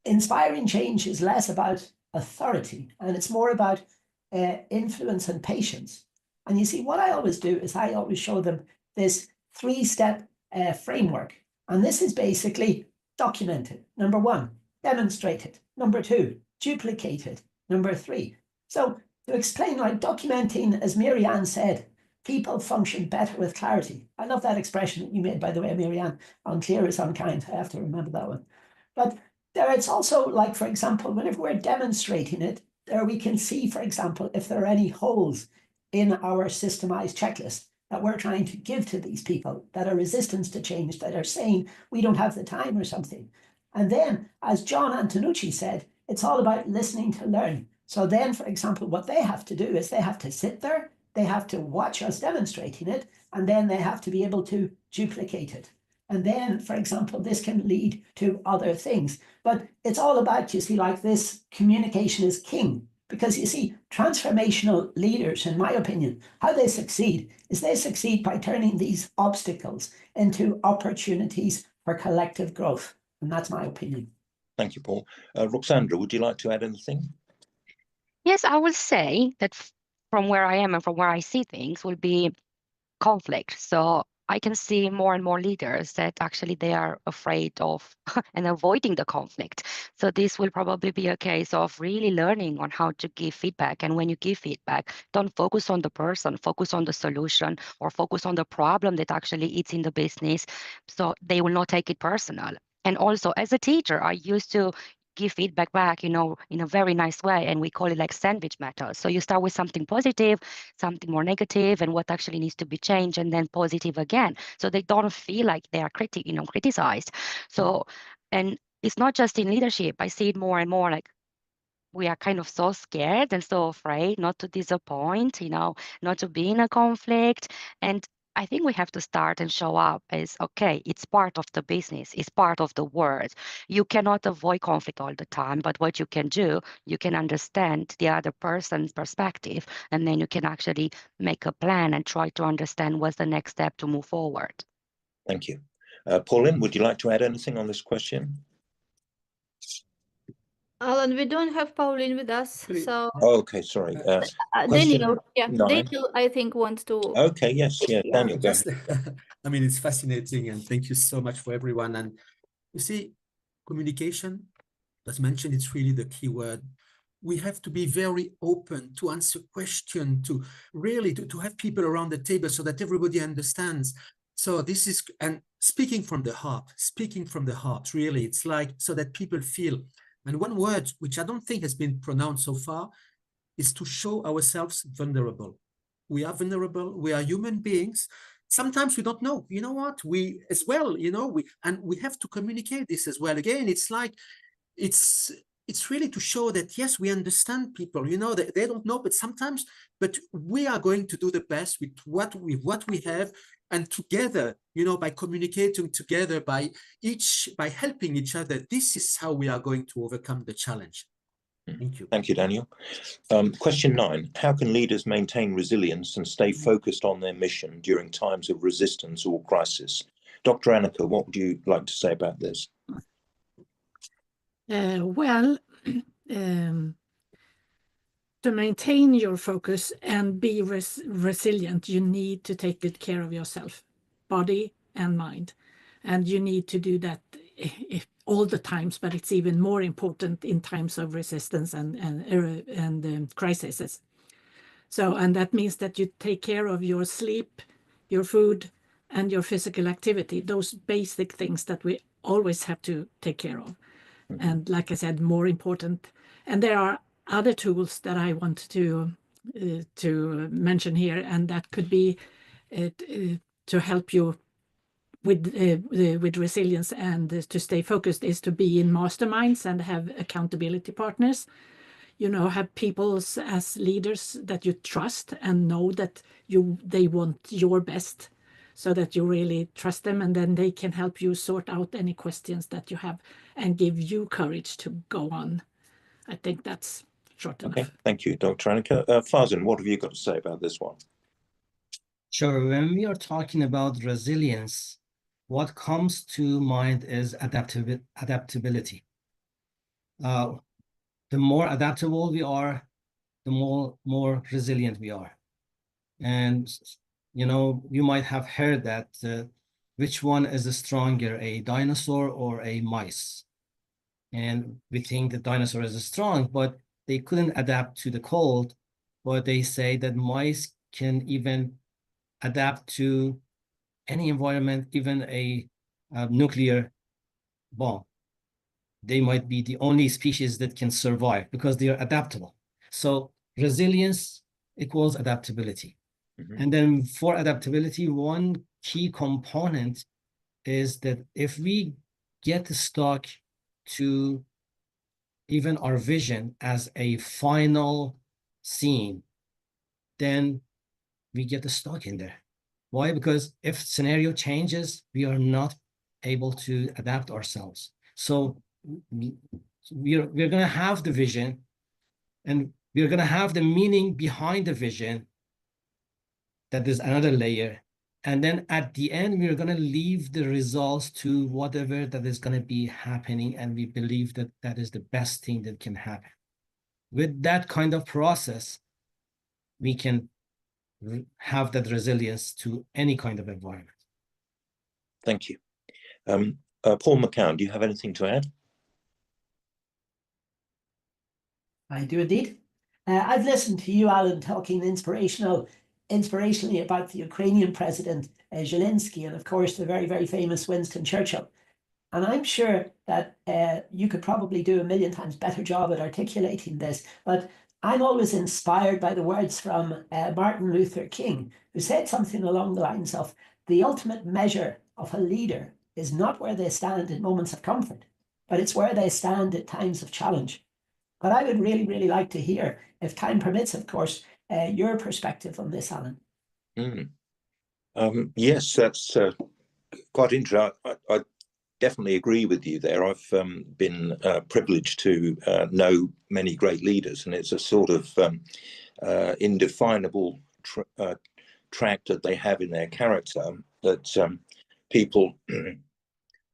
inspiring change is less about authority, and it's more about influence and patience. And you see, what I always do is I always show them this 3-step framework. And this is basically documented. Number 1, demonstrated. Number 2, duplicated. Number 3. So to explain, like documenting, as Marianne said, people function better with clarity. I love that expression that you made, by the way, Marianne. Unclear is unkind. I have to remember that one. But there, it's also like, for example, whenever we're demonstrating it, there we can see, for example, if there are any holes in our systemized checklist that we're trying to give to these people that are resistance to change, that are saying we don't have the time or something. And then, as John Antonucci said, it's all about listening to learn. So then, for example, what they have to do is they have to sit there, they have to watch us demonstrating it, and then they have to be able to duplicate it. And then, for example, this can lead to other things. But it's all about, you see, like this communication is king. Because you see, transformational leaders, in my opinion, how they succeed is they succeed by turning these obstacles into opportunities for collective growth. And that's my opinion. Thank you, Paul. Roxandra, would you like to add anything? Yes, I would say that from where I am and from where I see things will be conflict. So I can see more and more leaders that actually they are afraid of and avoiding the conflict. So this will probably be a case of really learning on how to give feedback. And when you give feedback, don't focus on the person, focus on the solution, or focus on the problem that actually is in the business. So they will not take it personal. And also, as a teacher, I used to give feedback back, in a very nice way. And we call it like sandwich method. So you start with something positive, something more negative, and what actually needs to be changed, and then positive again. So they don't feel like they are criticized. So, and it's not just in leadership. I see it more and more, like we are kind of so scared and so afraid not to disappoint, not to be in a conflict. And I think we have to start and show up as, okay, it's part of the business, it's part of the world. You cannot avoid conflict all the time, but what you can do, you can understand the other person's perspective, and then you can actually make a plan and try to understand what's the next step to move forward. Thank you. Pauline, would you like to add anything on this question? Alan, we don't have Pauline with us, so Oh, okay, sorry. Daniel, nine. Daniel, I think wants to. Okay, yes, yeah, Daniel, go ahead. I mean, it's fascinating, and thank you so much for everyone. And you see, communication, as mentioned, it's really the key word. We have to be very open to answer questions, to really to have people around the table so that everybody understands. So this is, and speaking from the heart, really, it's like so that people feel. And one word, which I don't think has been pronounced so far, is to show ourselves vulnerable. We are vulnerable. We are human beings. Sometimes we don't know. You know what? We as well, we have to communicate this as well. Again, it's like, it's really to show that, yes, we understand people, that they don't know, but we are going to do the best with what we have. And together, by communicating together, by helping each other, this is how we are going to overcome the challenge. Thank you. Thank you, Daniel. Question 9, how can leaders maintain resilience and stay focused on their mission during times of resistance or crisis? Dr. Annika, what would you like to say about this? To maintain your focus and be resilient, you need to take good care of yourself, body and mind. And you need to do that all the times, but it's even more important in times of resistance and crises. And that means that you take care of your sleep, your food, and your physical activity, those basic things that we always have to take care of. And like I said, more important. And there are other tools that I want to mention here, and that could be to help you with resilience and to stay focused, is to be in masterminds and have accountability partners. Have people as leaders that you trust and know that they want your best, so that you really trust them, and then they can help you sort out any questions that you have and give you courage to go on. I think that's short enough. Okay, thank you, Dr. Annika. Farzin, what have you got to say about this one? Sure. When we are talking about resilience, what comes to mind is adaptability. The more adaptable we are, the more resilient we are. And you might have heard that which one is stronger, a dinosaur or a mice? And we think the dinosaur is strong, but they couldn't adapt to the cold. But they say that mice can even adapt to any environment, even a nuclear bomb. They might be the only species that can survive because they are adaptable. So resilience equals adaptability. And then for adaptability, one key component is that if we get stuck to even our vision as a final scene, then we get stuck in there. Why? Because if scenario changes, we are not able to adapt ourselves. So we're going to have the vision, and we're going to have the meaning behind the vision. That is another layer. And then at the end, we're going to leave the results to whatever that is going to be happening. And we believe that that is the best thing that can happen. With that kind of process, we can have that resilience to any kind of environment. Thank you. Paul McKeown, do you have anything to add? I do indeed. I've listened to you, Alan, talking inspirationally about the Ukrainian president, Zelensky, and of course, the very, very famous Winston Churchill. And I'm sure that you could probably do a million times better job at articulating this, but I'm always inspired by the words from Martin Luther King, who said something along the lines of, the ultimate measure of a leader is not where they stand in moments of comfort, but it's where they stand at times of challenge. But I would really, really like to hear, if time permits, of course, your perspective on this, Alan. Yes, that's quite interesting. I definitely agree with you there. I've been privileged to know many great leaders, and it's a sort of indefinable track that they have in their character that people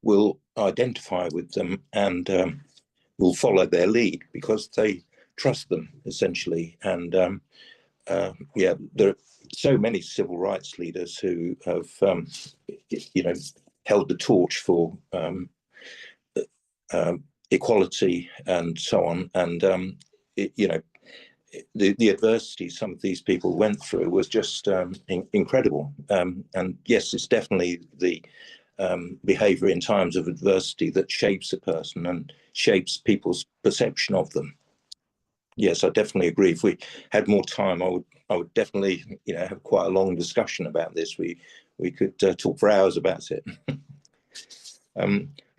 will identify with them and will follow their lead because they trust them, essentially. And yeah, there are so many civil rights leaders who have, held the torch for equality and so on. And, the adversity some of these people went through was just incredible. And yes, it's definitely the behavior in times of adversity that shapes a person and shapes people's perception of them. Yes, I definitely agree. If we had more time, I would definitely, have quite a long discussion about this. We could talk for hours about it.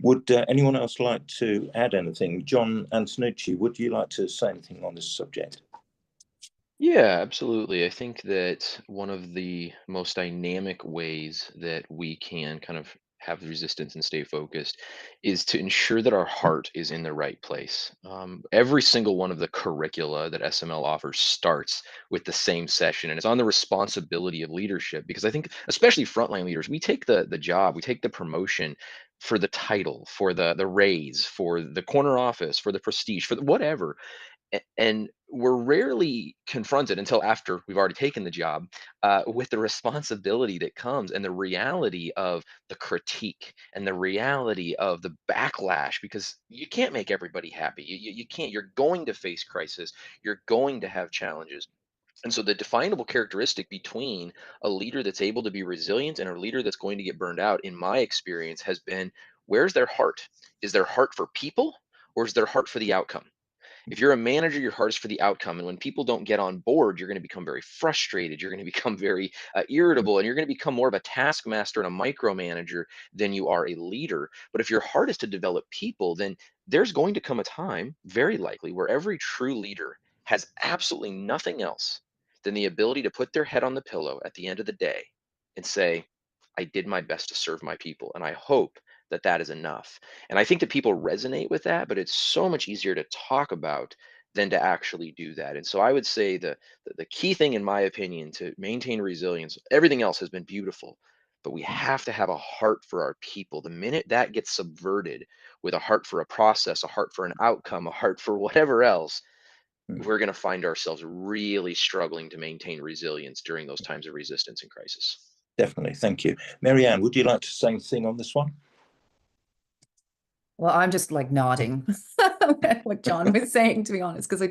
Would anyone else like to add anything? John Antonucci, would you like to say anything on this subject? Yeah, absolutely. I think that one of the most dynamic ways that we can kind of have resistance and stay focused is to ensure that our heart is in the right place. Every single one of the curricula that SML offers starts with the same session, and it's on the responsibility of leadership. Because I think, especially frontline leaders, we take the job, we take the promotion for the title, for the raise, for the corner office, for the prestige, for the whatever, and we're rarely confronted until after we've already taken the job with the responsibility that comes and the reality of the critique and the reality of the backlash, because you can't make everybody happy. You can't. You're going to face crisis. You're going to have challenges. And so the definable characteristic between a leader that's able to be resilient and a leader that's going to get burned out, in my experience, has been, where's their heart? Is their heart for people, or is their heart for the outcome? If you're a manager, your heart is for the outcome. And when people don't get on board, you're going to become very frustrated. You're going to become very irritable, and you're going to become more of a taskmaster and a micromanager than you are a leader. But if your heart is to develop people, then there's going to come a time, very likely, where every true leader has absolutely nothing else than the ability to put their head on the pillow at the end of the day and say, I did my best to serve my people. And I hope that that is enough. And I think that people resonate with that, but it's so much easier to talk about than to actually do that. And so I would say the key thing, in my opinion, to maintain resilience, everything else has been beautiful, but we have to have a heart for our people. The minute that gets subverted with a heart for a process, a heart for an outcome, a heart for whatever else, we're going to find ourselves really struggling to maintain resilience during those times of resistance and crisis. Definitely. Thank you. Marianne, would you like to say anything on this one? Well, I'm just like nodding what John was saying, to be honest, because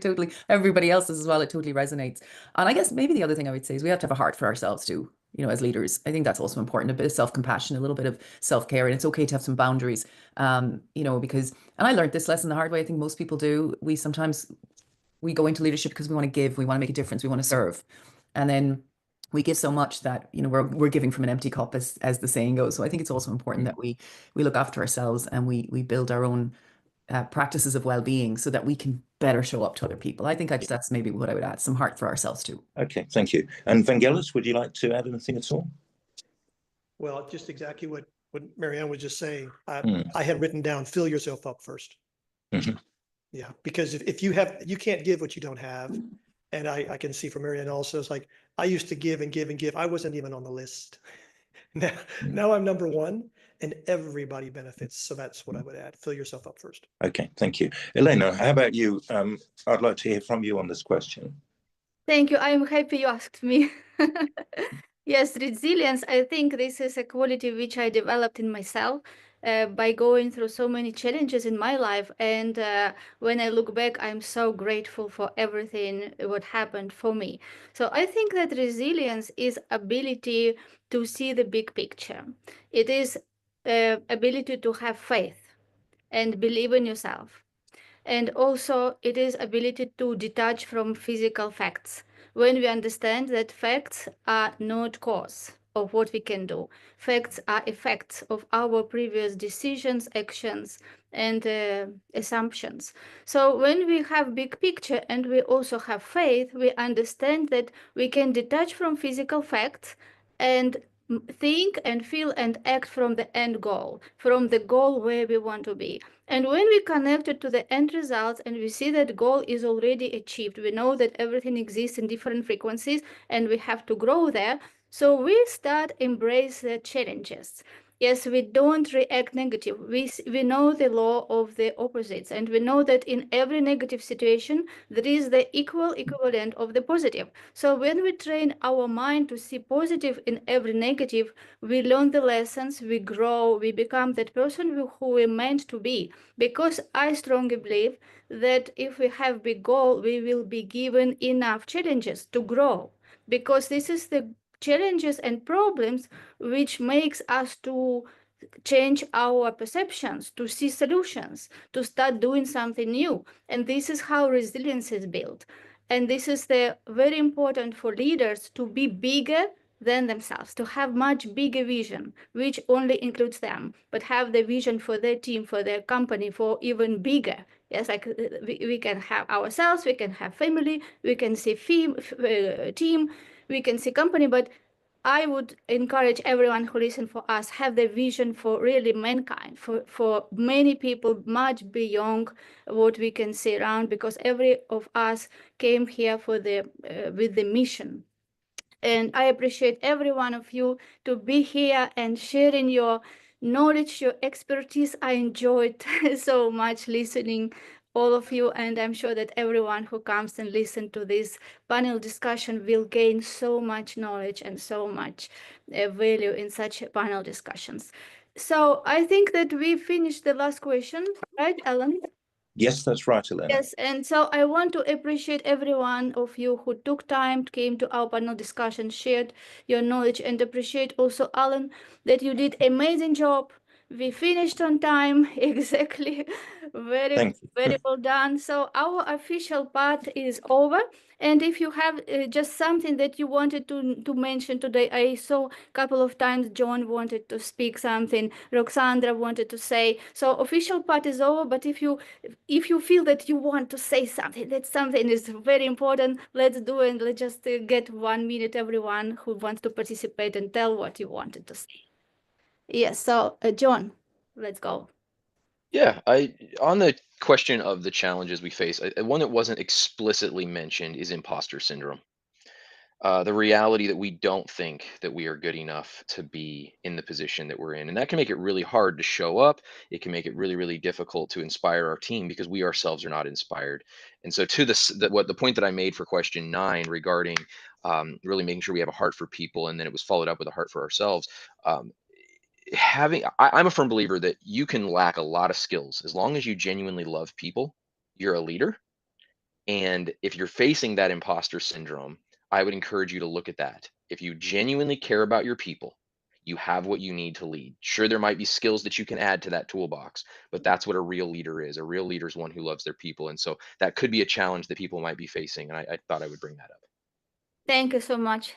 everybody else as well, it totally resonates. And I guess maybe the other thing I would say is we have to have a heart for ourselves too, as leaders. I think that's also important, a bit of self-compassion, a little bit of self-care, and it's okay to have some boundaries, because, and I learned this lesson the hard way. I think most people do. We go into leadership because we want to give, we want to make a difference, we want to serve. And then we give so much that, we're giving from an empty cup, as the saying goes. So I think it's also important that we look after ourselves and we build our own practices of well-being so that we can better show up to other people. I think that's maybe what I would add, some heart for ourselves too. Okay, thank you. And Gellis, would you like to add anything at all? Well, just exactly what Marianne was just saying. I had written down, fill yourself up first. Mm-hmm. Yeah, because if you can't give what you don't have. And I can see from Marianne also, it's like, I used to give and give and give. I wasn't even on the list. Now I'm number one, and everybody benefits. So that's what I would add. Fill yourself up first. Okay, thank you. Elena, how about you? I'd like to hear from you on this question. Thank you. I'm happy you asked me. Yes, resilience, I think this is a quality which I developed in myself by going through so many challenges in my life. And when I look back, I'm so grateful for everything what happened for me. So I think that resilience is ability to see the big picture. It is ability to have faith and believe in yourself. And also it is ability to detach from physical facts. When we understand that facts are not cause of what we can do, facts are effects of our previous decisions, actions, and assumptions. So when we have big picture and we also have faith, we understand that we can detach from physical facts and think and feel and act from the end goal, from the goal where we want to be. And when we connect it to the end results and we see that goal is already achieved, we know that everything exists in different frequencies and we have to grow there. So we start embrace the challenges. Yes, we don't react negative. We know the law of the opposites, and we know that in every negative situation, there is the equivalent of the positive. So when we train our mind to see positive in every negative, we learn the lessons, we grow, we become that person who we're meant to be. Because I strongly believe that if we have big goal, we will be given enough challenges to grow. Because this is the challenges and problems which makes us to change our perceptions, to see solutions, to start doing something new. And this is how resilience is built. And this is the very important for leaders to be bigger than themselves, to have much bigger vision, which only includes them, but have the vision for their team, for their company, for even bigger. Yes, like we can have ourselves, we can have family, we can see team, we can see company, but I would encourage everyone who listen for us, have the vision for really mankind, for many people much beyond what we can see around, because every of us came here for the with the mission. And I appreciate every one of you to be here and sharing your knowledge, your expertise. I enjoyed so much listening all of you, and I'm sure that everyone who comes and listen to this panel discussion will gain so much knowledge and so much value in such panel discussions. So I think that we finished the last question, right, Ellen? Yes, that's right, Elena. Yes, and so I want to appreciate every one of you who took time, came to our panel discussion, shared your knowledge, and appreciate also, Alan, that you did amazing job. We finished on time, exactly. Very well done. So our official part is over. And if you have just something that you wanted to mention today, I saw a couple of times John wanted to speak something, Roxandra wanted to say. So official part is over, but if you feel that you want to say something, that something is very important, let's do it. Let's just get 1 minute, everyone who wants to participate, and tell what you wanted to say. Yes, so John, let's go. Yeah, on the question of the challenges we face, one that wasn't explicitly mentioned is imposter syndrome. The reality that we don't think that we are good enough to be in the position that we're in. And that can make it really hard to show up. It can make it really, really difficult to inspire our team because we ourselves are not inspired. And so to the point that I made for question 9 regarding really making sure we have a heart for people, and then it was followed up with a heart for ourselves. I'm a firm believer that you can lack a lot of skills as long as you genuinely love people, you're a leader. And if you're facing that imposter syndrome, I would encourage you to look at that. If you genuinely care about your people, you have what you need to lead. Sure, there might be skills that you can add to that toolbox, but that's what a real leader is. A real leader is one who loves their people. And so that could be a challenge that people might be facing. And I thought I would bring that up. Thank you so much.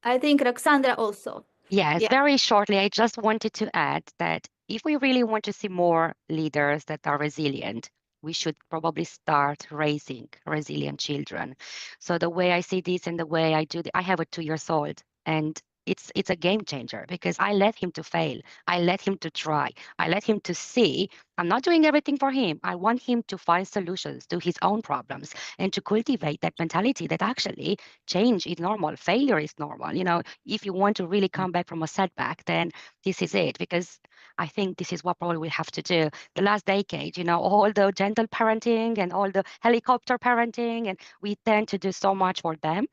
I think Roxandra also. Yes, very shortly, I just wanted to add that if we really want to see more leaders that are resilient, we should probably start raising resilient children. So the way I see this and the way I do, I have a 2-year-old, and it's a game changer because I let him to fail. I let him to try. I let him to see I'm not doing everything for him. I want him to find solutions to his own problems and to cultivate that mentality that actually change is normal. Failure is normal. You know, if you want to really come back from a setback, then this is it, because I think this is what probably we have to do. The last decade, you know, all the gentle parenting and all the helicopter parenting, and we tend to do so much for them,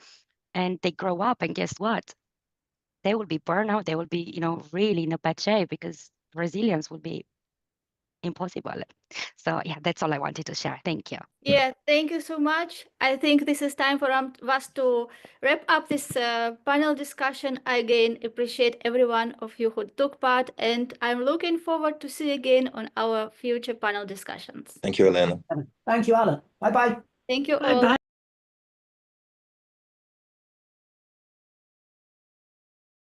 and they grow up, and guess what? They will be burnout. They will be, you know, really in a bad shape because resilience will be impossible. So yeah, that's all I wanted to share. Thank you. Yeah, thank you so much. I think this is time for us to wrap up this panel discussion. Again, appreciate every one of you who took part, and I'm looking forward to see you again on our future panel discussions. Thank you, Elena. Thank you, Alan. Bye-bye. Thank you all. Bye-bye.